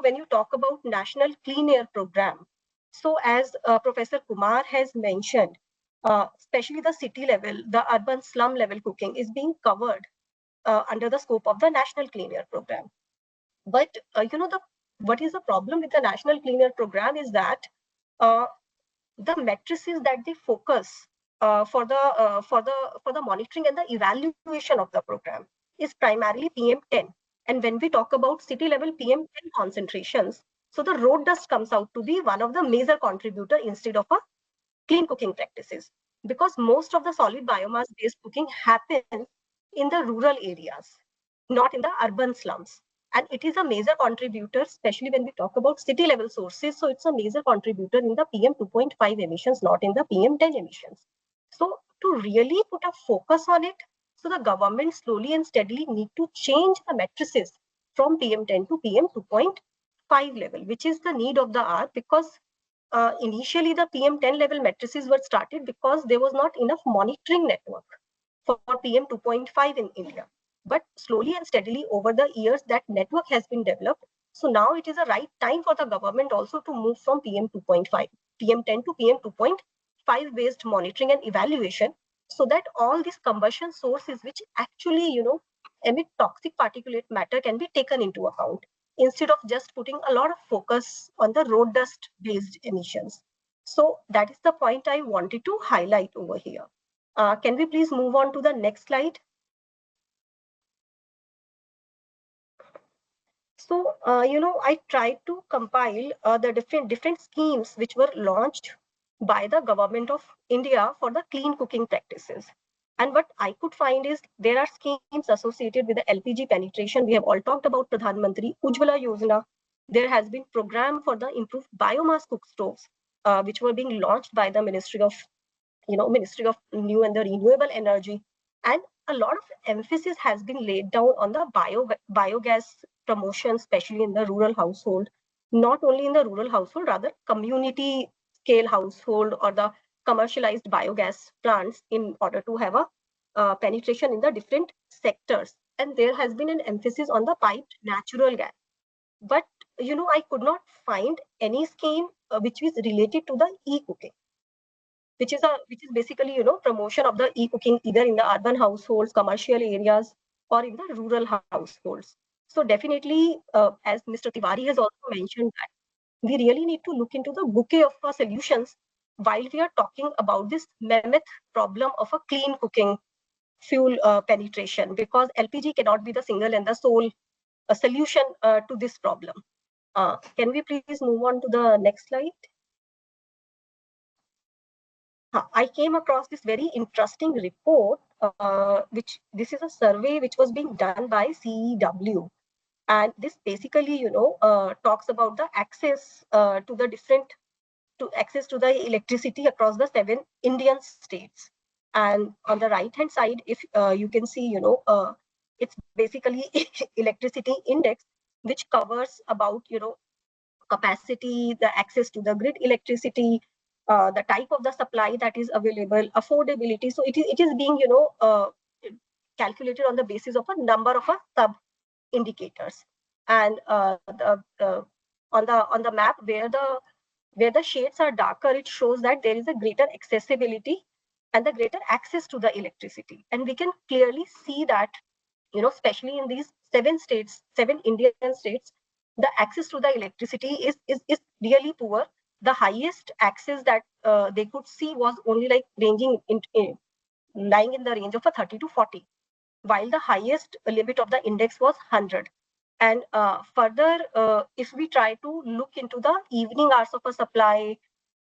when you talk about National Clean Air Program, so as Professor Kumar has mentioned, especially the city level, the urban slum level cooking is being covered under the scope of the National Clean Air Program. But what is the problem with the National Clean Air Program is that the matrices that they focus for the monitoring and the evaluation of the program is primarily PM10. And when we talk about city level PM10 concentrations, so the road dust comes out to be one of the major contributor instead of a clean cooking practices, because most of the solid biomass based cooking happens in the rural areas, not in the urban slums. And it is a major contributor, especially when we talk about city level sources. So it's a major contributor in the PM 2.5 emissions, not in the PM10 emissions. So to really put a focus on it, so the government slowly and steadily need to change the matrices from PM10 to PM 2.5 level, which is the need of the hour, because initially the PM10 level matrices were started because there was not enough monitoring network for PM 2.5 in India. But slowly and steadily over the years, that network has been developed. So now it is a right time for the government also to move from PM 2.5, PM10 to PM 2.5 based monitoring and evaluation, so that all these combustion sources which actually, emit toxic particulate matter can be taken into account, instead of just putting a lot of focus on the road dust based emissions. So that is the point I wanted to highlight over here. Can we please move on to the next slide? So, I tried to compile the different schemes which were launched by the government of India for the clean cooking practices. And what I could find is there are schemes associated with the LPG penetration. We have all talked about Pradhan Mantri Ujjwala Yojana. There has been program for the improved biomass cook stoves, which were being launched by the Ministry of New and the Renewable Energy. And a lot of emphasis has been laid down on the biogas promotion, especially in the rural household, not only in the rural household, rather community scale household or the commercialized biogas plants, in order to have a penetration in the different sectors. And there has been an emphasis on the piped natural gas. But, I could not find any scheme which is related to the e-cooking, which is basically, promotion of the e-cooking either in the urban households, commercial areas, or in the rural households. So definitely, as Mr. Tiwari has also mentioned, that we really need to look into the bouquet of solutions while we are talking about this mammoth problem of a clean cooking fuel penetration, because LPG cannot be the single and the sole solution to this problem. Can we please move on to the next slide? I came across this very interesting report, which this is a survey which was being done by CEW. And this basically, talks about the access to the different, access to the electricity across the 7 Indian states. And on the right hand side, if you can see, it's basically electricity index, which covers about, capacity, the access to the grid electricity, the type of the supply that is available, affordability. So it is being, calculated on the basis of a number of sub indicators. And on the map where the shades are darker, it shows that there is a greater accessibility and the greater access to the electricity. And we can clearly see that, especially in these 7 Indian states, the access to the electricity is really poor. The highest access that they could see was only like ranging lying in the range of a 30 to 40, while the highest limit of the index was 100. And further, if we try to look into the evening hours of a supply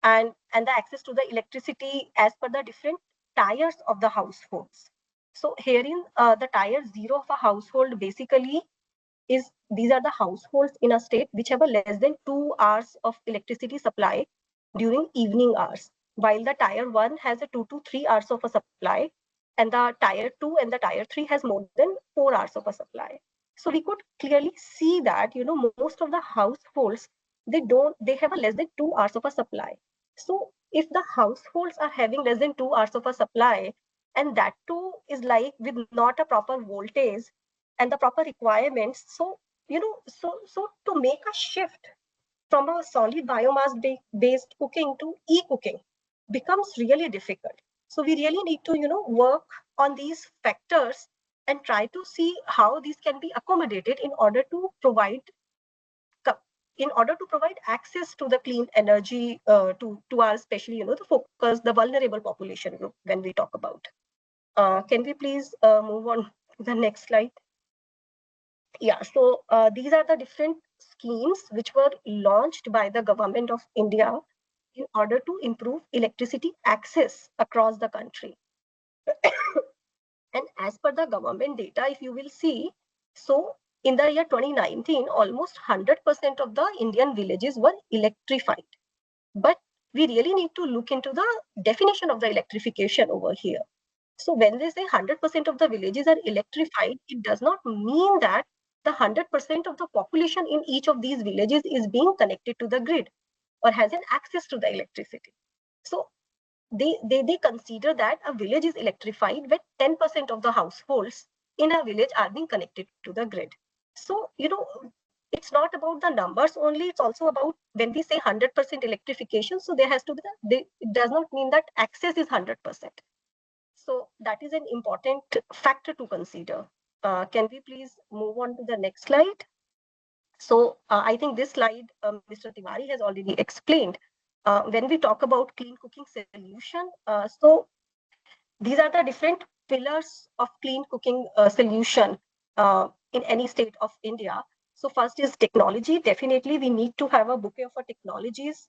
and the access to the electricity as per the different tiers of the households. So herein, the tier 0 of a household basically is, these are the households in a state which have a less than 2 hours of electricity supply during evening hours, while the tier 1 has a 2 to 3 hours of a supply, and the tier 2 and the tier 3 has more than 4 hours of a supply. So we could clearly see that, most of the households, they have a less than 2 hours of a supply. So if the households are having less than 2 hours of a supply, and that too is like with not a proper voltage and the proper requirements, so so to make a shift from a solid biomass based cooking to e-cooking becomes really difficult. So we really need to work on these factors and try to see how these can be accommodated in order to provide access to the clean energy to our, especially the vulnerable population group when we talk about. Can we please move on to the next slide? Yeah, so these are the different schemes which were launched by the government of India in order to improve electricity access across the country. And as per the government data, if you will see, so in the year 2019, almost 100% of the Indian villages were electrified. But we really need to look into the definition of the electrification over here. So when they say 100% of the villages are electrified, it does not mean that the 100% of the population in each of these villages is being connected to the grid or has an access to the electricity. So they consider that a village is electrified when 10% of the households in a village are being connected to the grid. So, it's not about the numbers only, it's also about when we say 100% electrification, so there has to be, it does not mean that access is 100%. So that is an important factor to consider. Can we please move on to the next slide? So I think this slide, Mr. Tiwari has already explained. When we talk about clean cooking solution, so these are the different pillars of clean cooking solution in any state of India. So first is technology. Definitely, we need to have a bouquet of technologies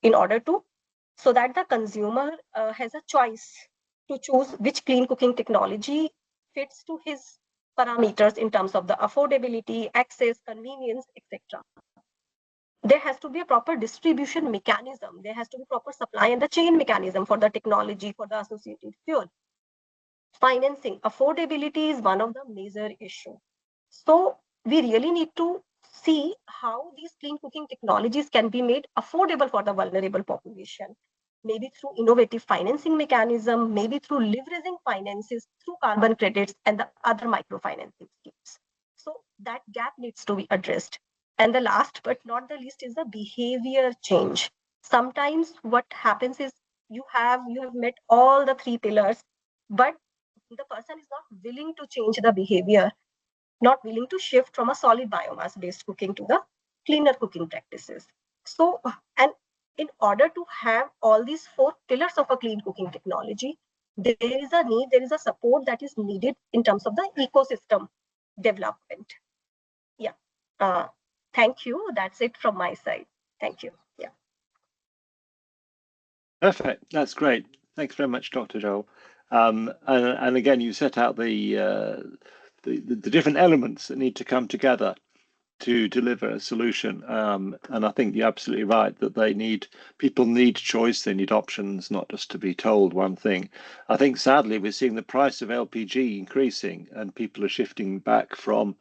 in order to, so that the consumer has a choice to choose which clean cooking technology fits to his parameters in terms of the affordability, access, convenience, etc. There has to be a proper distribution mechanism. There has to be proper supply and the chain mechanism for the technology, for the associated fuel. Financing, affordability is one of the major issues. So we really need to see how these clean cooking technologies can be made affordable for the vulnerable population. Maybe through innovative financing mechanism, maybe through leveraging finances, through carbon credits and the other microfinancing schemes. So that gap needs to be addressed. And the last but not the least is the behavior change. Sometimes what happens is you have met all the 3 pillars, but the person is not willing to change the behavior, not willing to shift from a solid biomass based cooking to the cleaner cooking practices. So, and in order to have all these 4 pillars of a clean cooking technology, there is a need, there is a support that is needed in terms of the ecosystem development. Yeah. Thank you. That's it from my side. Thank you. Yeah. Perfect. That's great. Thanks very much, Dr. Joel. And again, you set out the different elements that need to come together to deliver a solution. And I think you're absolutely right that people need choice, they need options, not just to be told one thing. I think sadly we're seeing the price of LPG increasing, and people are shifting back from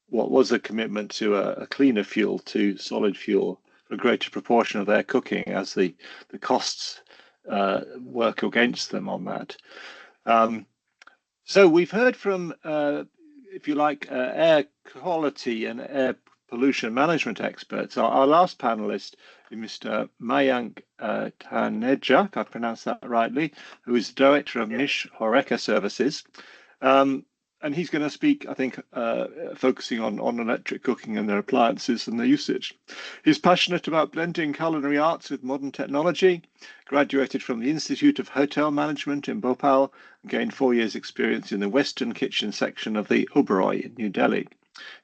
what was a commitment to a cleaner fuel to solid fuel for a greater proportion of their cooking as the costs work against them on that. So we've heard from, if you like, air quality and air pollution management experts. Our last panelist is Mr. Mayank Taneja, if I pronounced that rightly, who is Director of MECS Horeca Services. And he's going to speak, I think, focusing on electric cooking and their appliances and their usage. He's passionate about blending culinary arts with modern technology, graduated from the Institute of Hotel Management in Bhopal, and gained 4 years' experience in the Western kitchen section of the Oberoi in New Delhi.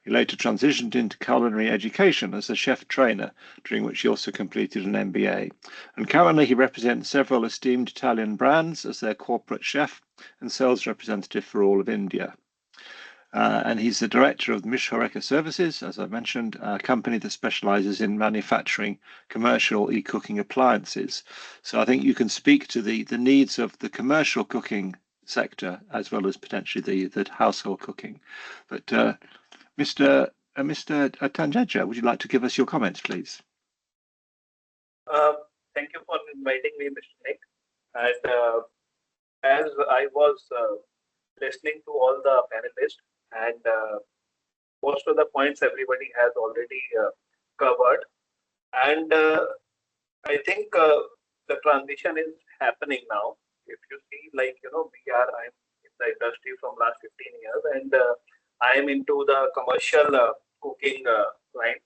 He later transitioned into culinary education as a chef trainer, during which he also completed an MBA. And currently he represents several esteemed Italian brands as their corporate chef and sales representative for all of India. And he's the director of MECS Horeca Services, as I mentioned, a company that specializes in manufacturing commercial e-cooking appliances. So I think you can speak to the needs of the commercial cooking sector as well as potentially the household cooking. But Mr. Taneja, would you like to give us your comments, please? Thank you for inviting me, Mr. Nick. And as I was listening to all the panelists, and most of the points everybody has already covered, and I think the transition is happening now. If you see, like, I'm in the industry from last 15 years, and I am into the commercial cooking line.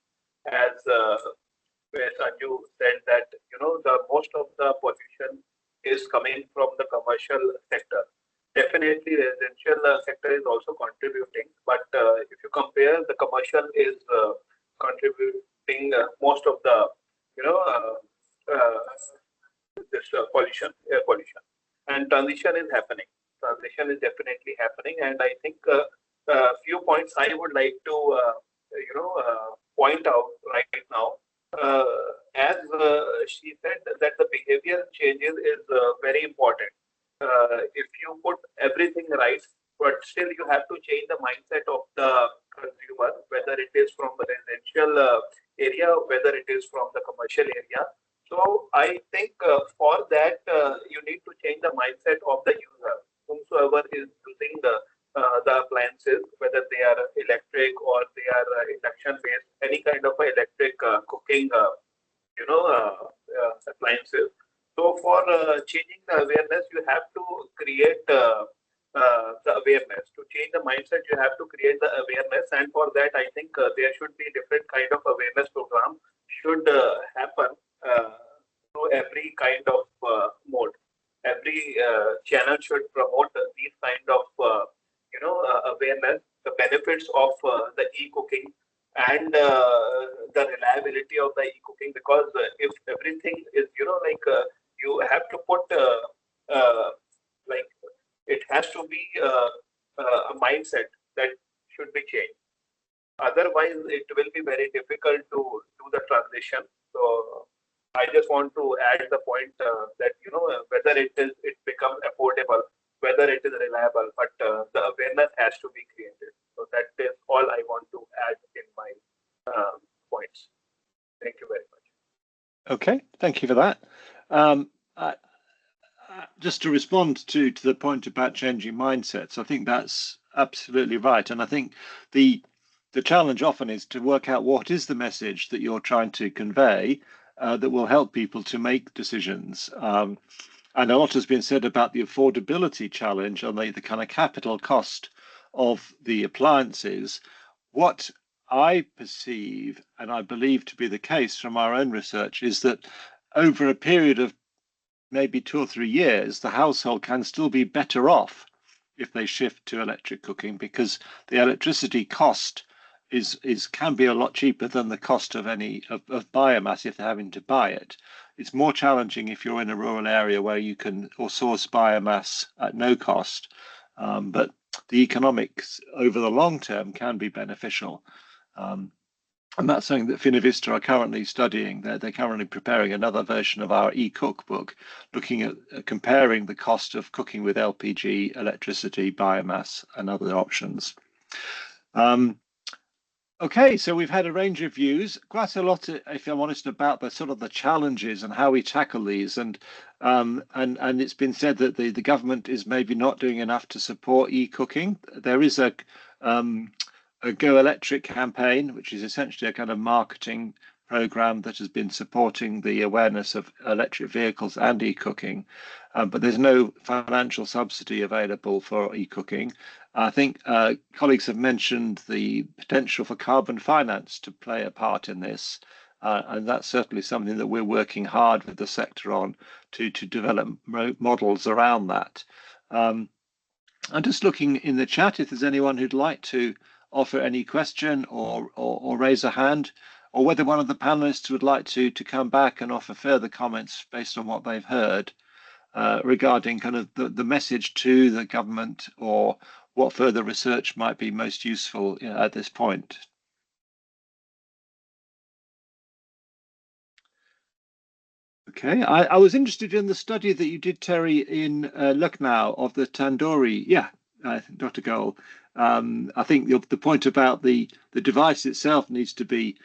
As where Sanju said that, the most of the pollution is coming from the commercial sector. Definitely, residential sector is also contributing, but if you compare, the commercial is contributing most of the, this pollution, air pollution, and transition is happening. Transition is definitely happening, and I think a few points I would like to, point out right now. As she said, that the behavior changes is very important. If you put everything right, but still you have to change the mindset of the consumer, whether it is from the residential area, whether it is from the commercial area. So I think for that, you need to change the mindset of the user, whomsoever is using the appliances, whether they are electric or they are induction based, any kind of electric cooking, appliances. So for changing the awareness, you have to create the awareness. To change the mindset, you have to create the awareness, and for that, I think there should be different kind of awareness program should happen through every kind of mode. Every channel should promote these kind of awareness, the benefits of the e-cooking, and the reliability of the e-cooking. Because if everything is, you have to put it has to be a mindset that should be changed. Otherwise, it will be very difficult to do the transition. So I just want to add the point that whether it becomes affordable, whether it is reliable, but the awareness has to be created. So that is all I want to add in my points. Thank you very much. Okay, thank you for that. Just to respond to the point about changing mindsets, I think that's absolutely right. And I think the challenge often is to work out what is the message that you're trying to convey that will help people to make decisions. And a lot has been said about the affordability challenge and the kind of capital cost of the appliances. What I perceive, and I believe to be the case from our own research, is that over a period of maybe 2 or 3 years, the household can still be better off if they shift to electric cooking, because the electricity cost can be a lot cheaper than the cost of any of biomass if they're having to buy it. It's more challenging if you're in a rural area where you can source biomass at no cost, but the economics over the long term can be beneficial. And that's something that Finovista are currently studying. They're currently preparing another version of our e-cookbook, looking at comparing the cost of cooking with LPG, electricity, biomass, and other options. Okay, so we've had a range of views, quite a lot, if I'm honest, about the sort of the challenges and how we tackle these. And it's been said that the government is maybe not doing enough to support e-cooking. There is a Go Electric campaign, which is essentially a kind of marketing program that has been supporting the awareness of electric vehicles and e-cooking, but there's no financial subsidy available for e-cooking. I think colleagues have mentioned the potential for carbon finance to play a part in this, and that's certainly something that we're working hard with the sector on to develop models around that. I'm just looking in the chat if there's anyone who'd like to offer any question or raise a hand, or whether one of the panelists would like to come back and offer further comments based on what they've heard regarding kind of the message to the government, or what further research might be most useful at this point. Okay, I was interested in the study that you did, Terry, in Lucknow of the tandoori. Yeah, Dr. Goel. I think the point about the device itself needs to be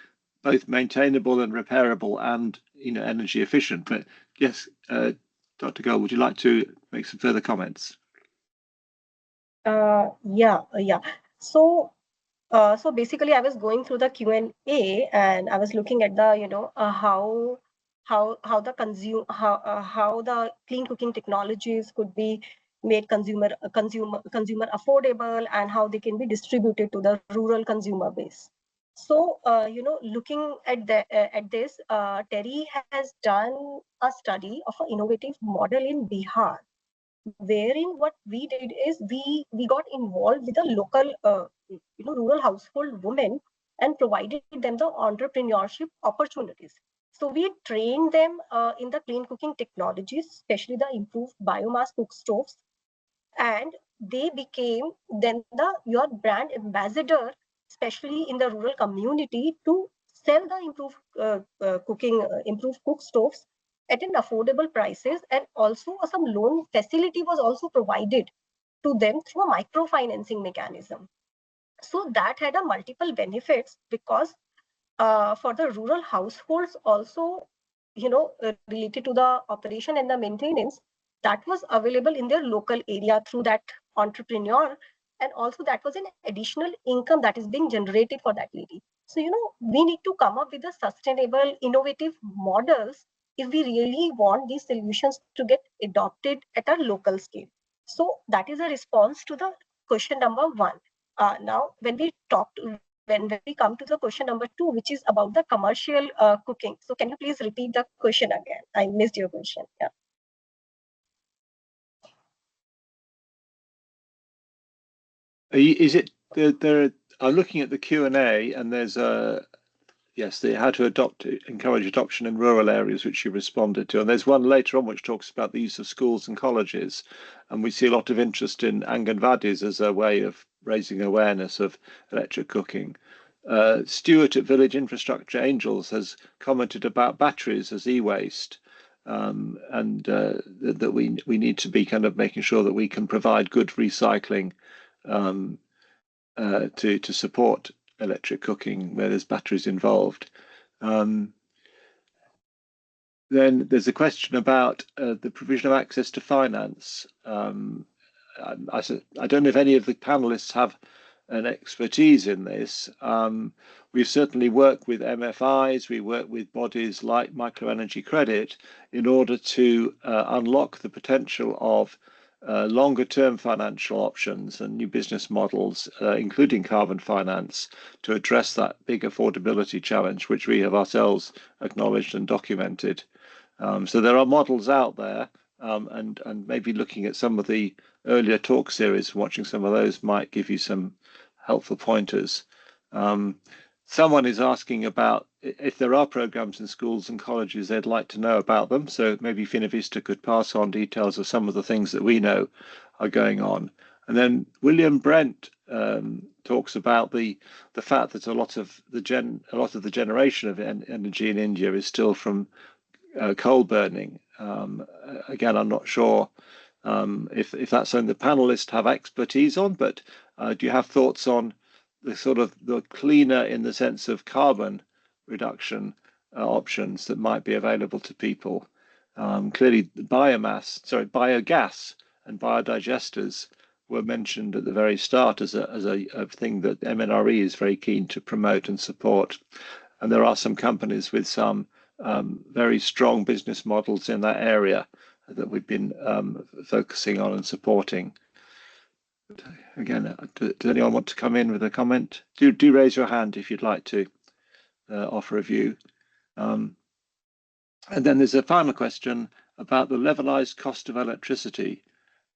both maintainable and repairable and energy efficient. But yes, Dr. Goel, would you like to make some further comments? Yeah. So basically, I was going through the Q&A and I was looking at the how the how the clean cooking technologies could be made consumer affordable, and how they can be distributed to the rural consumer base. So looking at this, Terry has done a study of an innovative model in Bihar, wherein what we did is we got involved with the local rural household women and provided them the entrepreneurship opportunities. So we trained them in the clean cooking technologies, especially the improved biomass cook stoves, and they became then your brand ambassador, especially in the rural community, to sell the improved cook stoves at an affordable prices, and also some loan facility was also provided to them through a microfinancing mechanism. So that had a multiple benefits, because for the rural households also, related to the operation and the maintenance, that was available in their local area through that entrepreneur, and also that was an additional income that is being generated for that lady. So we need to come up with the sustainable, innovative models if we really want these solutions to get adopted at a local scale. So that is a response to the question number 1. Now, when we come to the question number 2, which is about the commercial cooking. So can you please repeat the question again? I missed your question. Yeah. Is it there? I'm looking at the Q&A, and there's yes, how to encourage adoption in rural areas, which you responded to, and there's one later on which talks about the use of schools and colleges, and we see a lot of interest in Anganwadis as a way of raising awareness of electric cooking. Stuart at Village Infrastructure Angels has commented about batteries as e-waste, and that we need to be kind of making sure that we can provide good recycling to support electric cooking where there's batteries involved. Then there's a question about the provision of access to finance. I don't know if any of the panelists have an expertise in this. We've certainly worked with MFIs, we work with bodies like Microenergy Credit in order to unlock the potential of longer term financial options and new business models, including carbon finance, to address that big affordability challenge, which we have ourselves acknowledged and documented. So there are models out there, and maybe looking at some of the earlier talk series, watching some of those might give you some helpful pointers. Someone is asking about if there are programs in schools and colleges they'd like to know about them. So maybe Finovista could pass on details of some of the things that we know are going on. And then William Brent talks about the fact that a lot of the generation of energy in India is still from coal burning. Again, I'm not sure if that's something the panelists have expertise on, but do you have thoughts on the sort of the cleaner in the sense of carbon reduction options that might be available to people? Clearly, biogas and biodigesters were mentioned at the very start as a thing that MNRE is very keen to promote and support. And there are some companies with some very strong business models in that area that we've been focusing on and supporting. But again, does anyone want to come in with a comment? Do raise your hand if you'd like to offer a view. And then there's a final question about the levelized cost of electricity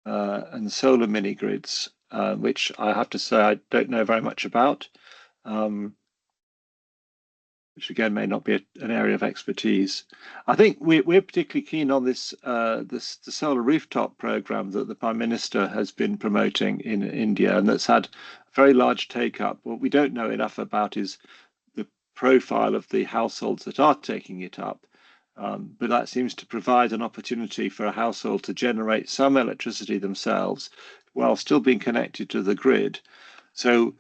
and solar mini grids, which I have to say I don't know very much about. Which again may not be an area of expertise. I think we're particularly keen on this the solar rooftop program that the Prime Minister has been promoting in India, and that's had very large take up. What we don't know enough about is the profile of the households that are taking it up, but that seems to provide an opportunity for a household to generate some electricity themselves while still being connected to the grid. So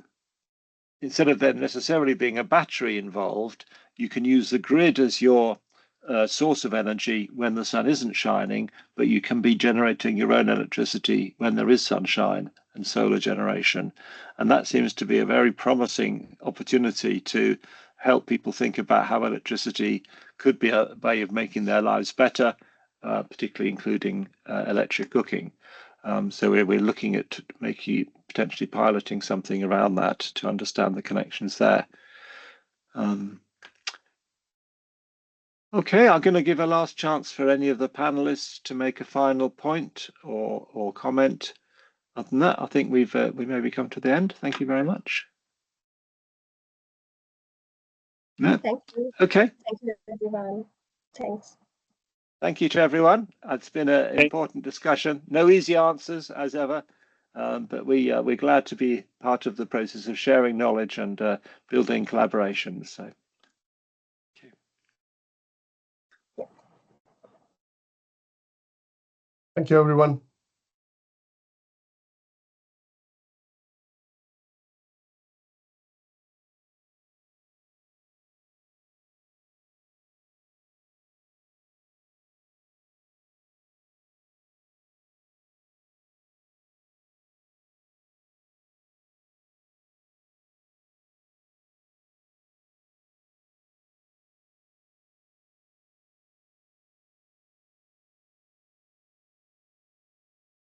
instead of there necessarily being a battery involved, you can use the grid as your source of energy when the sun isn't shining, but you can be generating your own electricity when there is sunshine and solar generation. And that seems to be a very promising opportunity to help people think about how electricity could be a way of making their lives better, particularly including electric cooking. So we're looking at potentially piloting something around that to understand the connections there. Okay, I'm going to give a last chance for any of the panelists to make a final point or comment. Other than that, I think we maybe come to the end. Thank you very much. No? Thank you. Okay. Thank you, everyone. Thanks. Thank you to everyone. It's been an important discussion. No easy answers as ever, but we're glad to be part of the process of sharing knowledge and building collaborations. So, thank you, everyone.